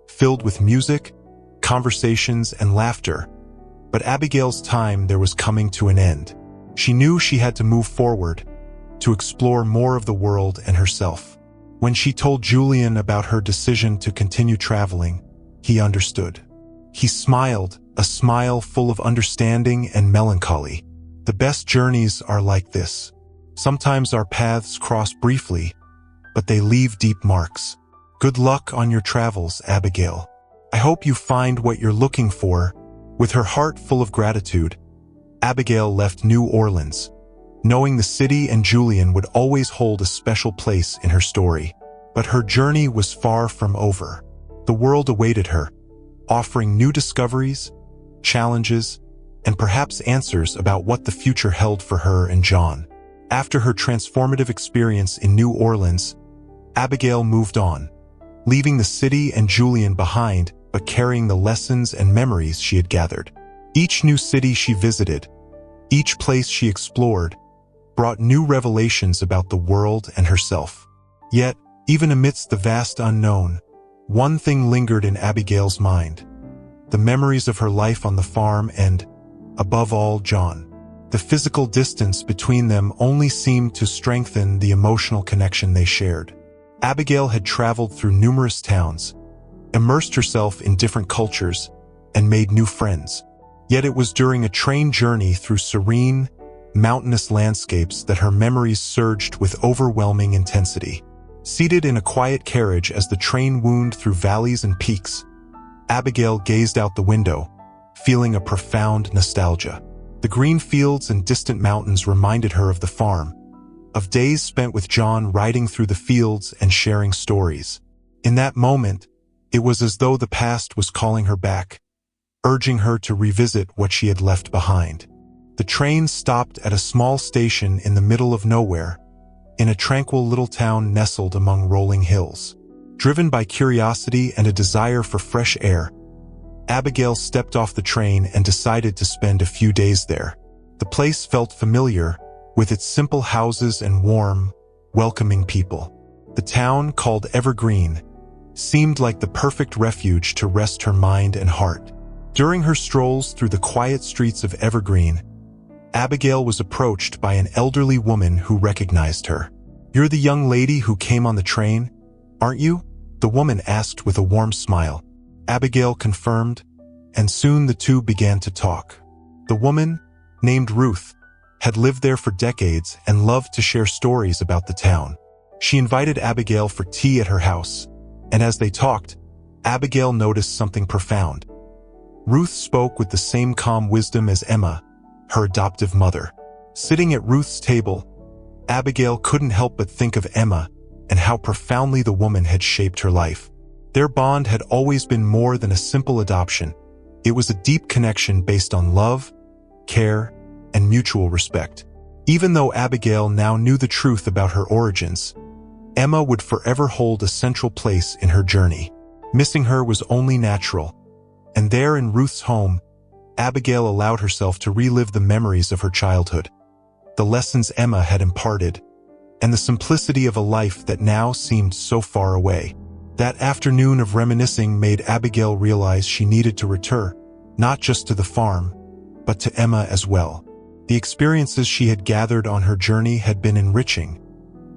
filled with music, conversations, and laughter. But Abigail's time there was coming to an end. She knew she had to move forward, to explore more of the world and herself. When she told Julian about her decision to continue traveling, he understood. He smiled, a smile full of understanding and melancholy. The best journeys are like this. Sometimes our paths cross briefly, but they leave deep marks. Good luck on your travels, Abigail. I hope you find what you're looking for. With her heart full of gratitude, Abigail left New Orleans, knowing the city and Julian would always hold a special place in her story. But her journey was far from over. The world awaited her, offering new discoveries, challenges, and perhaps answers about what the future held for her and John. After her transformative experience in New Orleans, Abigail moved on, leaving the city and Julian behind, but carrying the lessons and memories she had gathered. Each new city she visited, each place she explored, brought new revelations about the world and herself. Yet, even amidst the vast unknown, one thing lingered in Abigail's mind: the memories of her life on the farm and, above all, John. The physical distance between them only seemed to strengthen the emotional connection they shared. Abigail had traveled through numerous towns, immersed herself in different cultures, and made new friends. Yet it was during a train journey through serene, mountainous landscapes that her memories surged with overwhelming intensity. Seated in a quiet carriage as the train wound through valleys and peaks, Abigail gazed out the window, feeling a profound nostalgia. The green fields and distant mountains reminded her of the farm, of days spent with John riding through the fields and sharing stories. In that moment, it was as though the past was calling her back, urging her to revisit what she had left behind. The train stopped at a small station in the middle of nowhere, in a tranquil little town nestled among rolling hills. Driven by curiosity and a desire for fresh air, Abigail stepped off the train and decided to spend a few days there. The place felt familiar, with its simple houses and warm, welcoming people. The town, called Evergreen, seemed like the perfect refuge to rest her mind and heart. During her strolls through the quiet streets of Evergreen, Abigail was approached by an elderly woman who recognized her. "You're the young lady who came on the train, aren't you?" the woman asked with a warm smile. Abigail confirmed, and soon the two began to talk. The woman, named Ruth, had lived there for decades and loved to share stories about the town. She invited Abigail for tea at her house, and as they talked, Abigail noticed something profound. Ruth spoke with the same calm wisdom as Emma, her adoptive mother. Sitting at Ruth's table, Abigail couldn't help but think of Emma and how profoundly the woman had shaped her life. Their bond had always been more than a simple adoption. It was a deep connection based on love, care, and mutual respect. Even though Abigail now knew the truth about her origins, Emma would forever hold a central place in her journey. Missing her was only natural, and there in Ruth's home, Abigail allowed herself to relive the memories of her childhood, the lessons Emma had imparted, and the simplicity of a life that now seemed so far away. That afternoon of reminiscing made Abigail realize she needed to return, not just to the farm, but to Emma as well. The experiences she had gathered on her journey had been enriching,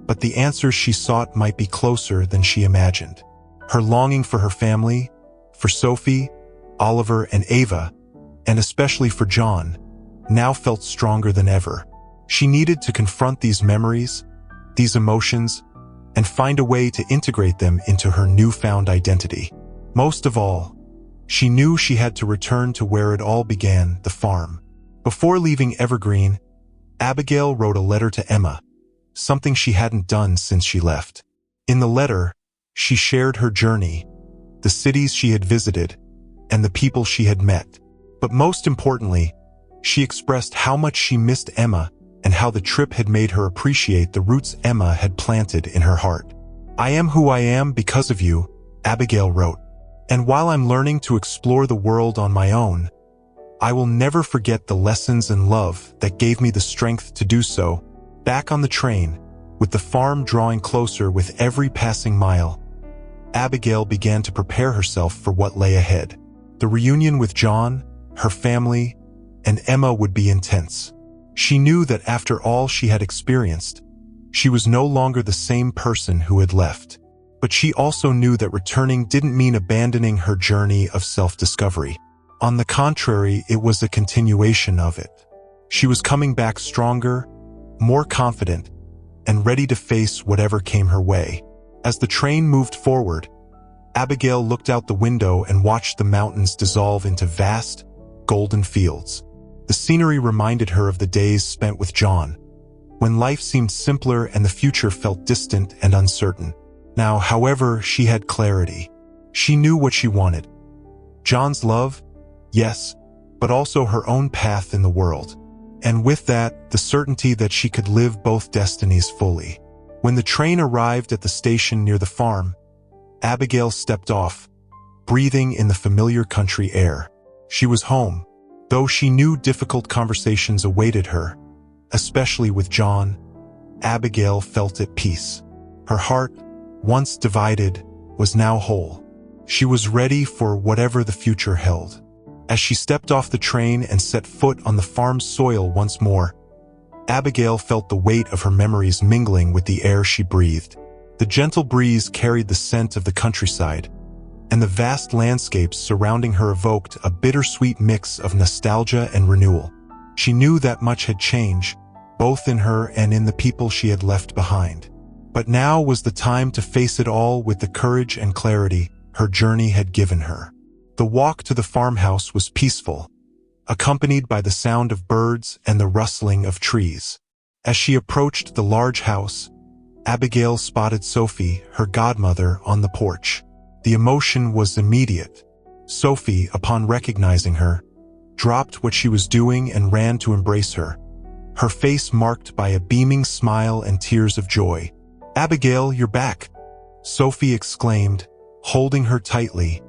but the answers she sought might be closer than she imagined. Her longing for her family, for Sophie, Oliver, and Ava, and especially for John, now felt stronger than ever. She needed to confront these memories, these emotions, and find a way to integrate them into her newfound identity. Most of all, she knew she had to return to where it all began, the farm. Before leaving Evergreen, Abigail wrote a letter to Emma, something she hadn't done since she left. In the letter, she shared her journey, the cities she had visited, and the people she had met. But most importantly, she expressed how much she missed Emma and how the trip had made her appreciate the roots Emma had planted in her heart. "I am who I am because of you," Abigail wrote. "And while I'm learning to explore the world on my own, I will never forget the lessons and love that gave me the strength to do so." Back on the train, with the farm drawing closer with every passing mile, Abigail began to prepare herself for what lay ahead. The reunion with John, her family, and Emma would be intense. She knew that after all she had experienced, she was no longer the same person who had left. But she also knew that returning didn't mean abandoning her journey of self-discovery. On the contrary, it was a continuation of it. She was coming back stronger, more confident, and ready to face whatever came her way. As the train moved forward, Abigail looked out the window and watched the mountains dissolve into vast, golden fields. The scenery reminded her of the days spent with John, when life seemed simpler and the future felt distant and uncertain. Now, however, she had clarity. She knew what she wanted. John's love, yes, but also her own path in the world. And with that, the certainty that she could live both destinies fully. When the train arrived at the station near the farm, Abigail stepped off, breathing in the familiar country air. She was home, though she knew difficult conversations awaited her, especially with John. Abigail felt at peace. Her heart, once divided, was now whole. She was ready for whatever the future held. As she stepped off the train and set foot on the farm's soil once more, Abigail felt the weight of her memories mingling with the air she breathed. The gentle breeze carried the scent of the countryside, and the vast landscapes surrounding her evoked a bittersweet mix of nostalgia and renewal. She knew that much had changed, both in her and in the people she had left behind. But now was the time to face it all with the courage and clarity her journey had given her. The walk to the farmhouse was peaceful, accompanied by the sound of birds and the rustling of trees. As she approached the large house, Abigail spotted Sophie, her godmother, on the porch. The emotion was immediate. Sophie, upon recognizing her, dropped what she was doing and ran to embrace her, her face marked by a beaming smile and tears of joy. "Abigail, you're back," Sophie exclaimed, holding her tightly,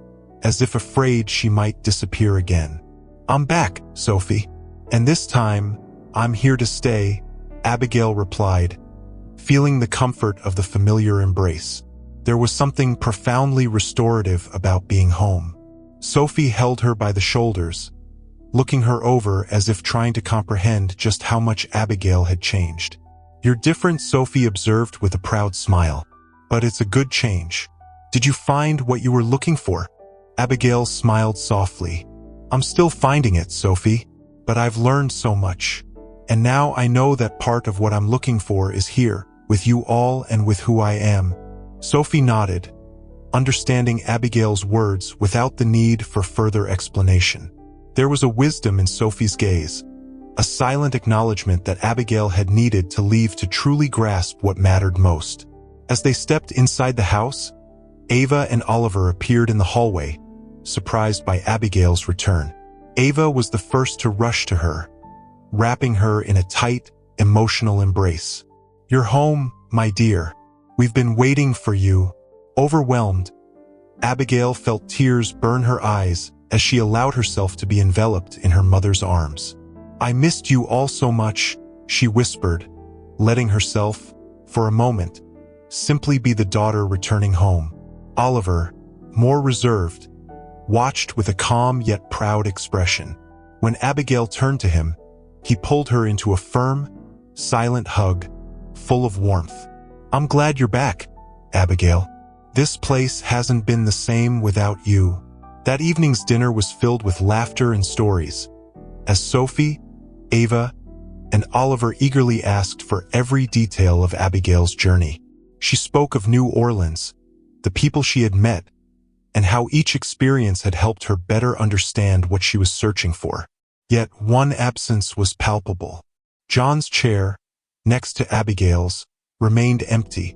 as if afraid she might disappear again. "I'm back, Sophie. And this time, I'm here to stay," Abigail replied, feeling the comfort of the familiar embrace. There was something profoundly restorative about being home. Sophie held her by the shoulders, looking her over as if trying to comprehend just how much Abigail had changed. "You're different," Sophie observed with a proud smile. "But it's a good change. Did you find what you were looking for?" Abigail smiled softly. "I'm still finding it, Sophie, but I've learned so much. And now I know that part of what I'm looking for is here, with you all and with who I am." Sophie nodded, understanding Abigail's words without the need for further explanation. There was a wisdom in Sophie's gaze, a silent acknowledgement that Abigail had needed to leave to truly grasp what mattered most. As they stepped inside the house, Ava and Oliver appeared in the hallway, surprised by Abigail's return. Ava was the first to rush to her, wrapping her in a tight, emotional embrace. "You're home, my dear. We've been waiting for you." Overwhelmed, Abigail felt tears burn her eyes as she allowed herself to be enveloped in her mother's arms. "I missed you all so much," she whispered, letting herself, for a moment, simply be the daughter returning home. Oliver, more reserved, watched with a calm yet proud expression. When Abigail turned to him, he pulled her into a firm, silent hug, full of warmth. "I'm glad you're back, Abigail. This place hasn't been the same without you." That evening's dinner was filled with laughter and stories, as Sophie, Ava, and Oliver eagerly asked for every detail of Abigail's journey. She spoke of New Orleans, the people she had met, and how each experience had helped her better understand what she was searching for. Yet one absence was palpable. John's chair, next to Abigail's, remained empty,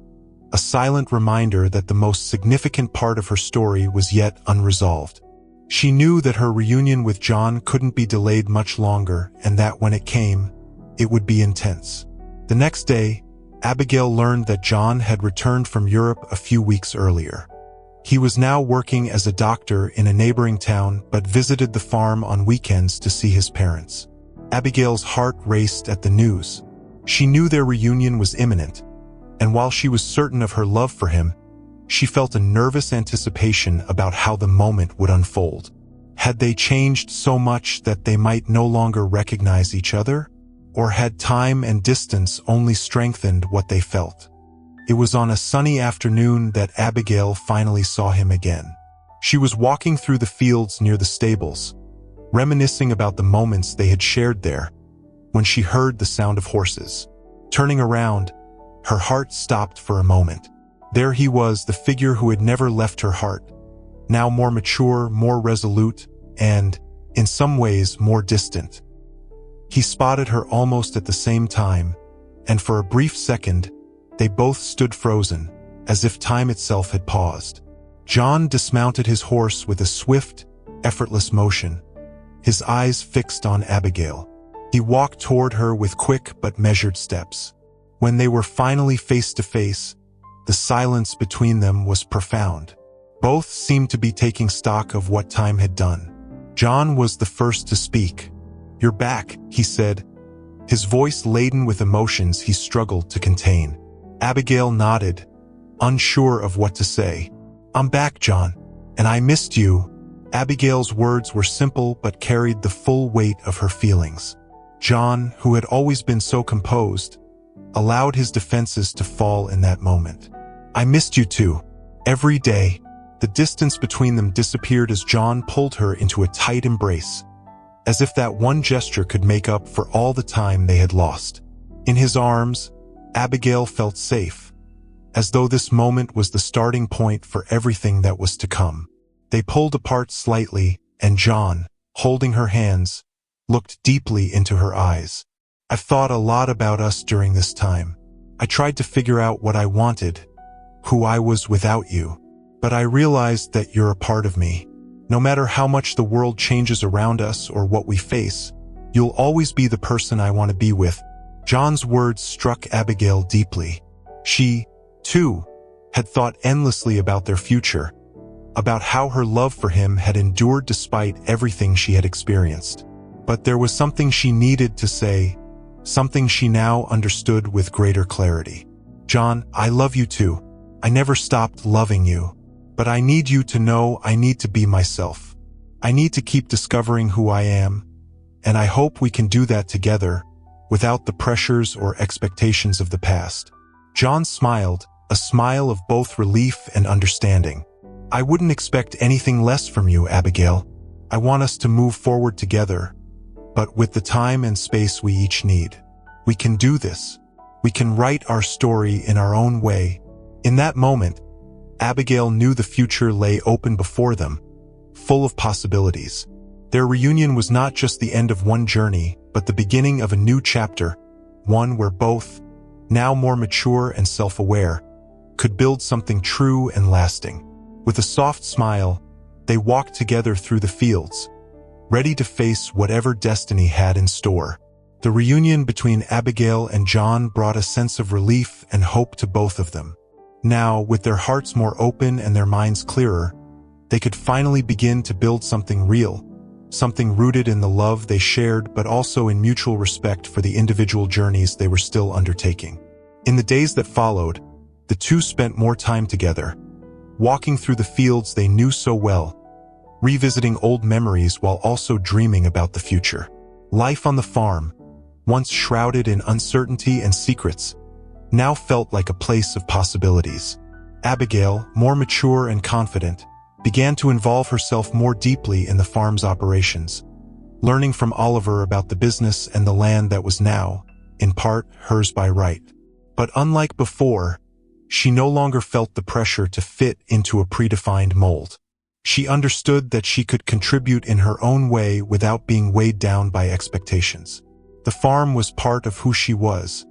a silent reminder that the most significant part of her story was yet unresolved. She knew that her reunion with John couldn't be delayed much longer and that when it came, it would be intense. The next day, Abigail learned that John had returned from Europe a few weeks earlier. He was now working as a doctor in a neighboring town but visited the farm on weekends to see his parents. Abigail's heart raced at the news. She knew their reunion was imminent, and while she was certain of her love for him, she felt a nervous anticipation about how the moment would unfold. Had they changed so much that they might no longer recognize each other? Or had time and distance only strengthened what they felt? It was on a sunny afternoon that Abigail finally saw him again. She was walking through the fields near the stables, reminiscing about the moments they had shared there, when she heard the sound of horses. Turning around, her heart stopped for a moment. There he was, the figure who had never left her heart, now more mature, more resolute, and, in some ways, more distant. He spotted her almost at the same time, and for a brief second, they both stood frozen, as if time itself had paused. John dismounted his horse with a swift, effortless motion, his eyes fixed on Abigail. He walked toward her with quick but measured steps. When they were finally face to face, the silence between them was profound. Both seemed to be taking stock of what time had done. John was the first to speak. "You're back," he said, his voice laden with emotions he struggled to contain. Abigail nodded, unsure of what to say. "I'm back, John, and I missed you." Abigail's words were simple but carried the full weight of her feelings. John, who had always been so composed, allowed his defenses to fall in that moment. "I missed you too. Every day." The distance between them disappeared as John pulled her into a tight embrace, as if that one gesture could make up for all the time they had lost. In his arms, Abigail felt safe, as though this moment was the starting point for everything that was to come. They pulled apart slightly, and John, holding her hands, looked deeply into her eyes. "I've thought a lot about us during this time. I tried to figure out what I wanted, who I was without you. But I realized that you're a part of me. No matter how much the world changes around us or what we face, you'll always be the person I want to be with." John's words struck Abigail deeply. She, too, had thought endlessly about their future, about how her love for him had endured despite everything she had experienced. But there was something she needed to say, something she now understood with greater clarity. "John, I love you too. I never stopped loving you. But I need you to know I need to be myself. I need to keep discovering who I am, and I hope we can do that together, without the pressures or expectations of the past." John smiled, a smile of both relief and understanding. "I wouldn't expect anything less from you, Abigail. I want us to move forward together, but with the time and space we each need. We can do this. We can write our story in our own way." In that moment, Abigail knew the future lay open before them, full of possibilities. Their reunion was not just the end of one journey, but the beginning of a new chapter, one where both, now more mature and self-aware, could build something true and lasting. With a soft smile, they walked together through the fields, ready to face whatever destiny had in store. The reunion between Abigail and John brought a sense of relief and hope to both of them. Now, with their hearts more open and their minds clearer, they could finally begin to build something real, something rooted in the love they shared but also in mutual respect for the individual journeys they were still undertaking. In the days that followed, the two spent more time together, walking through the fields they knew so well, revisiting old memories while also dreaming about the future. Life on the farm, once shrouded in uncertainty and secrets, now felt like a place of possibilities. Abigail, more mature and confident, began to involve herself more deeply in the farm's operations, learning from Oliver about the business and the land that was now, in part, hers by right. But unlike before, she no longer felt the pressure to fit into a predefined mold. She understood that she could contribute in her own way without being weighed down by expectations. The farm was part of who she was,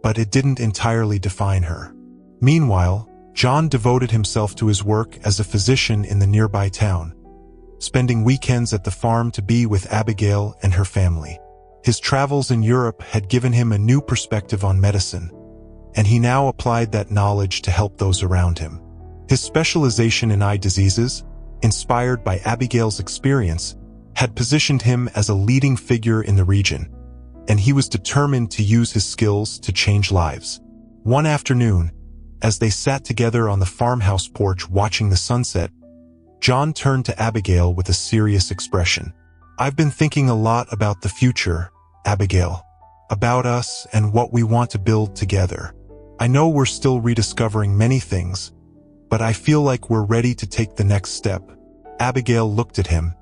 but it didn't entirely define her. Meanwhile, John devoted himself to his work as a physician in the nearby town, spending weekends at the farm to be with Abigail and her family. His travels in Europe had given him a new perspective on medicine, and he now applied that knowledge to help those around him. His specialization in eye diseases, inspired by Abigail's experience, had positioned him as a leading figure in the region, and he was determined to use his skills to change lives. One afternoon, as they sat together on the farmhouse porch watching the sunset, John turned to Abigail with a serious expression. "I've been thinking a lot about the future, Abigail, about us and what we want to build together. I know we're still rediscovering many things, but I feel like we're ready to take the next step." Abigail looked at him,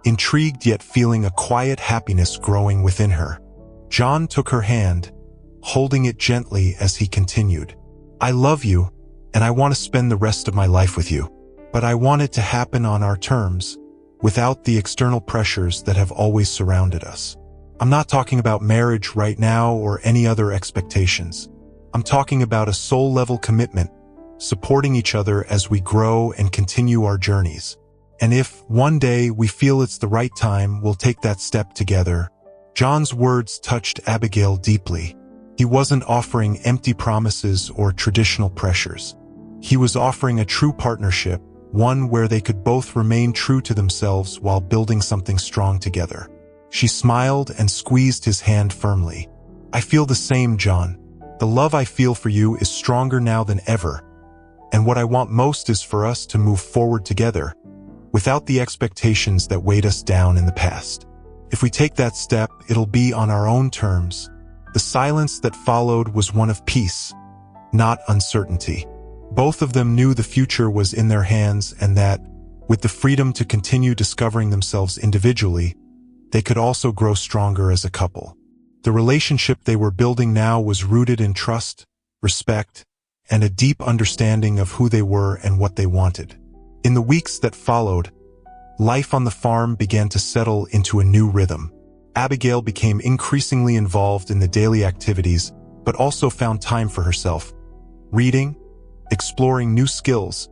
intrigued yet feeling a quiet happiness growing within her. John took her hand, holding it gently as he continued. "I love you, and I want to spend the rest of my life with you. But I want it to happen on our terms, without the external pressures that have always surrounded us. I'm not talking about marriage right now or any other expectations. I'm talking about a soul-level commitment, supporting each other as we grow and continue our journeys. And if, one day, we feel it's the right time, we'll take that step together." John's words touched Abigail deeply. He wasn't offering empty promises or traditional pressures. He was offering a true partnership, one where they could both remain true to themselves while building something strong together. She smiled and squeezed his hand firmly. "I feel the same, John. The love I feel for you is stronger now than ever, and what I want most is for us to move forward together, without the expectations that weighed us down in the past. If we take that step, it'll be on our own terms." The silence that followed was one of peace, not uncertainty. Both of them knew the future was in their hands and that, with the freedom to continue discovering themselves individually, they could also grow stronger as a couple. The relationship they were building now was rooted in trust, respect, and a deep understanding of who they were and what they wanted. In the weeks that followed, life on the farm began to settle into a new rhythm. Abigail became increasingly involved in the daily activities, but also found time for herself, reading, exploring new skills,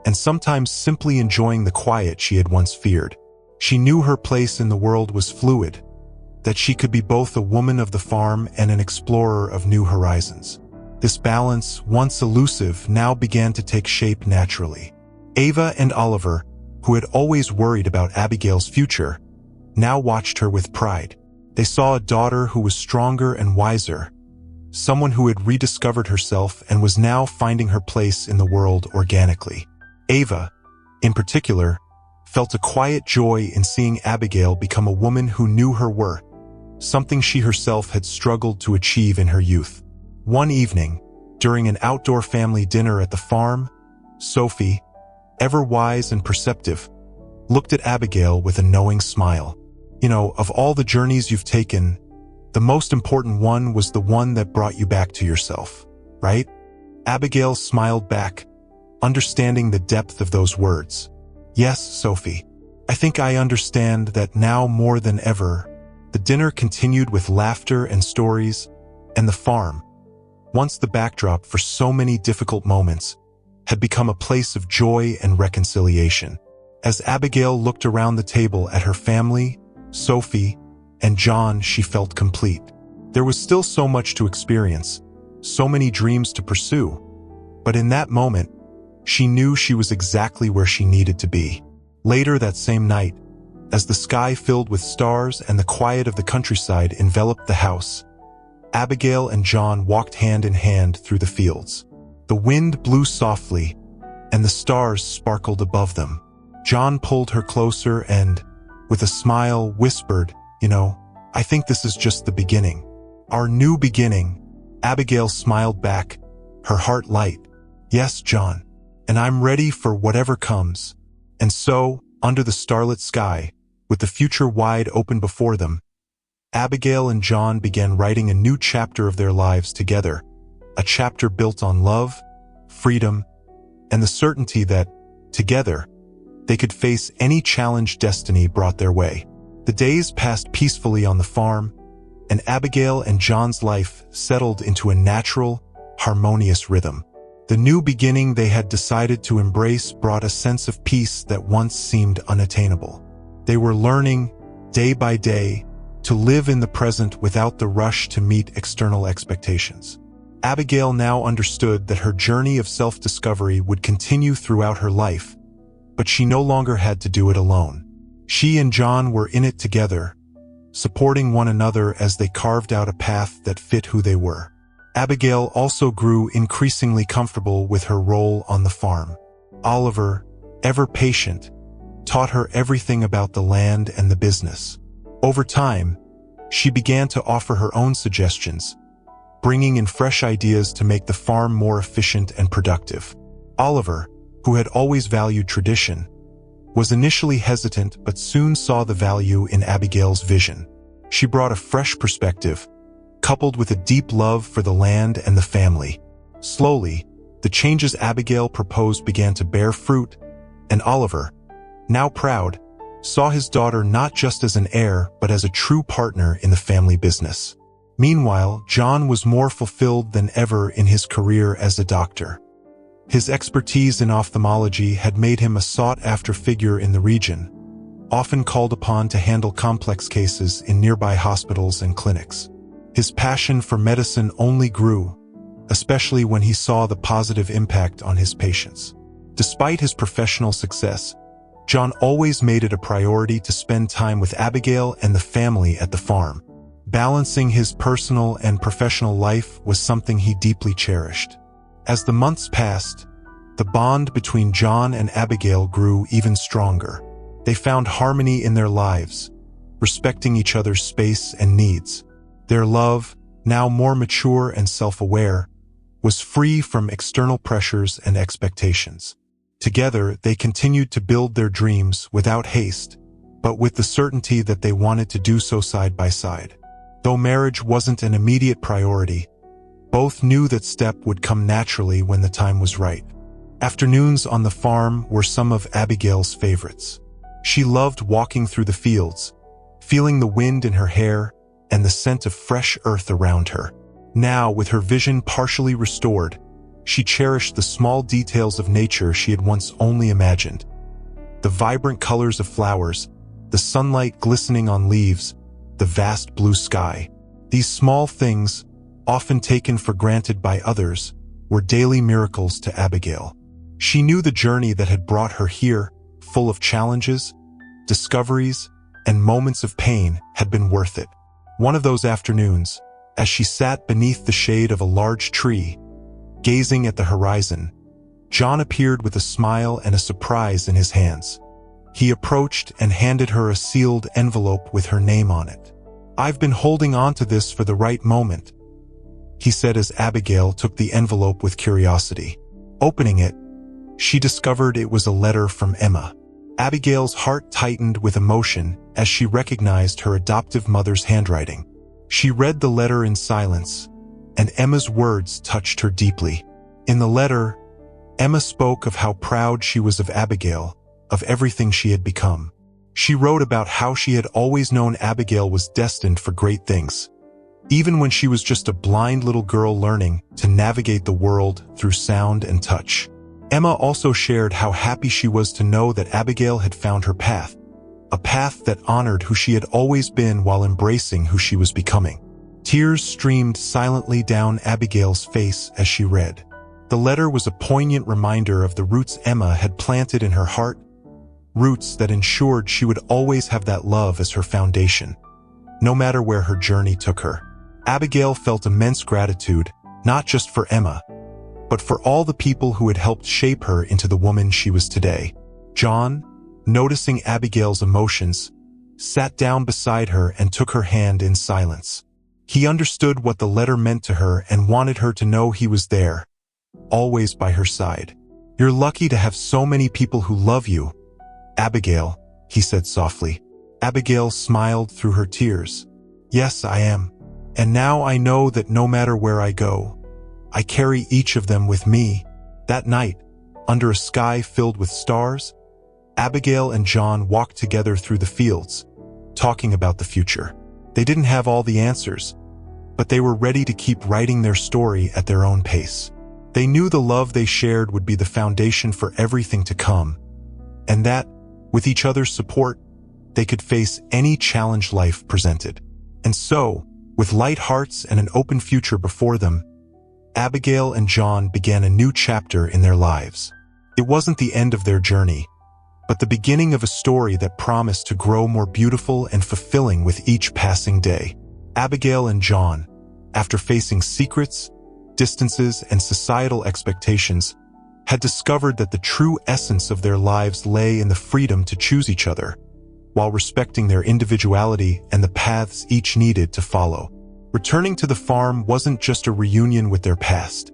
and sometimes simply enjoying the quiet she had once feared. She knew her place in the world was fluid, that she could be both a woman of the farm and an explorer of new horizons. This balance, once elusive, now began to take shape naturally. Ava and Oliver, who had always worried about Abigail's future, now watched her with pride. They saw a daughter who was stronger and wiser, someone who had rediscovered herself and was now finding her place in the world organically. Ava, in particular, felt a quiet joy in seeing Abigail become a woman who knew her worth, something she herself had struggled to achieve in her youth. One evening, during an outdoor family dinner at the farm, Sophie, ever wise and perceptive, looked at Abigail with a knowing smile. "You know, of all the journeys you've taken, the most important one was the one that brought you back to yourself, right?" Abigail smiled back, understanding the depth of those words. "Yes, Sophie. I think I understand that now more than ever." The dinner continued with laughter and stories, and the farm, once the backdrop for so many difficult moments, had become a place of joy and reconciliation. As Abigail looked around the table at her family, Sophie, and John, she felt complete. There was still so much to experience, so many dreams to pursue, but in that moment, she knew she was exactly where she needed to be. Later that same night, as the sky filled with stars and the quiet of the countryside enveloped the house, Abigail and John walked hand in hand through the fields. The wind blew softly, and the stars sparkled above them. John pulled her closer and, with a smile, whispered, "You know, I think this is just the beginning. Our new beginning." Abigail smiled back, her heart light. "Yes, John, and I'm ready for whatever comes." And so, under the starlit sky, with the future wide open before them, Abigail and John began writing a new chapter of their lives together, a chapter built on love, freedom, and the certainty that, together, they could face any challenge destiny brought their way. The days passed peacefully on the farm, and Abigail and John's life settled into a natural, harmonious rhythm. The new beginning they had decided to embrace brought a sense of peace that once seemed unattainable. They were learning, day by day, to live in the present without the rush to meet external expectations. Abigail now understood that her journey of self-discovery would continue throughout her life, but she no longer had to do it alone. She and John were in it together, supporting one another as they carved out a path that fit who they were. Abigail also grew increasingly comfortable with her role on the farm. Oliver, ever patient, taught her everything about the land and the business. Over time, she began to offer her own suggestions, bringing in fresh ideas to make the farm more efficient and productive. Oliver, who had always valued tradition, was initially hesitant but soon saw the value in Abigail's vision. She brought a fresh perspective, coupled with a deep love for the land and the family. Slowly, the changes Abigail proposed began to bear fruit, and Oliver, now proud, saw his daughter not just as an heir but as a true partner in the family business. Meanwhile, John was more fulfilled than ever in his career as a doctor. His expertise in ophthalmology had made him a sought-after figure in the region, often called upon to handle complex cases in nearby hospitals and clinics. His passion for medicine only grew, especially when he saw the positive impact on his patients. Despite his professional success, John always made it a priority to spend time with Abigail and the family at the farm. Balancing his personal and professional life was something he deeply cherished. As the months passed, the bond between John and Abigail grew even stronger. They found harmony in their lives, respecting each other's space and needs. Their love, now more mature and self-aware, was free from external pressures and expectations. Together, they continued to build their dreams without haste, but with the certainty that they wanted to do so side by side. Though marriage wasn't an immediate priority, both knew that step would come naturally when the time was right. Afternoons on the farm were some of Abigail's favorites. She loved walking through the fields, feeling the wind in her hair and the scent of fresh earth around her. Now, with her vision partially restored, she cherished the small details of nature she had once only imagined. The vibrant colors of flowers, the sunlight glistening on leaves, the vast blue sky. These small things, often taken for granted by others, were daily miracles to Abigail. She knew the journey that had brought her here, full of challenges, discoveries, and moments of pain, had been worth it. One of those afternoons, as she sat beneath the shade of a large tree, gazing at the horizon, John appeared with a smile and a surprise in his hands. He approached and handed her a sealed envelope with her name on it. "I've been holding on to this for the right moment," he said as Abigail took the envelope with curiosity. Opening it, she discovered it was a letter from Emma. Abigail's heart tightened with emotion as she recognized her adoptive mother's handwriting. She read the letter in silence, and Emma's words touched her deeply. In the letter, Emma spoke of how proud she was of Abigail, of everything she had become. She wrote about how she had always known Abigail was destined for great things, even when she was just a blind little girl learning to navigate the world through sound and touch. Emma also shared how happy she was to know that Abigail had found her path, a path that honored who she had always been while embracing who she was becoming. Tears streamed silently down Abigail's face as she read. The letter was a poignant reminder of the roots Emma had planted in her heart, roots that ensured she would always have that love as her foundation, no matter where her journey took her. Abigail felt immense gratitude, not just for Emma, but for all the people who had helped shape her into the woman she was today. John, noticing Abigail's emotions, sat down beside her and took her hand in silence. He understood what the letter meant to her and wanted her to know he was there, always by her side. "You're lucky to have so many people who love you, Abigail," he said softly. Abigail smiled through her tears. "Yes, I am. And now I know that no matter where I go, I carry each of them with me." That night, under a sky filled with stars, Abigail and John walked together through the fields, talking about the future. They didn't have all the answers, but they were ready to keep writing their story at their own pace. They knew the love they shared would be the foundation for everything to come, and that, with each other's support, they could face any challenge life presented. And so, with light hearts and an open future before them, Abigail and John began a new chapter in their lives. It wasn't the end of their journey, but the beginning of a story that promised to grow more beautiful and fulfilling with each passing day. Abigail and John, after facing secrets, distances, and societal expectations, had discovered that the true essence of their lives lay in the freedom to choose each other, while respecting their individuality and the paths each needed to follow. Returning to the farm wasn't just a reunion with their past.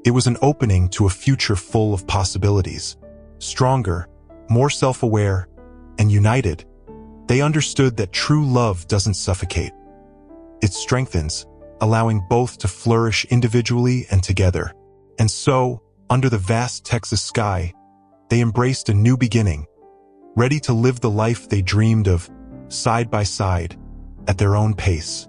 It was an opening to a future full of possibilities. Stronger, more self-aware, and united, they understood that true love doesn't suffocate. It strengthens, allowing both to flourish individually and together. And so, under the vast Texas sky, they embraced a new beginning, ready to live the life they dreamed of, side by side, at their own pace.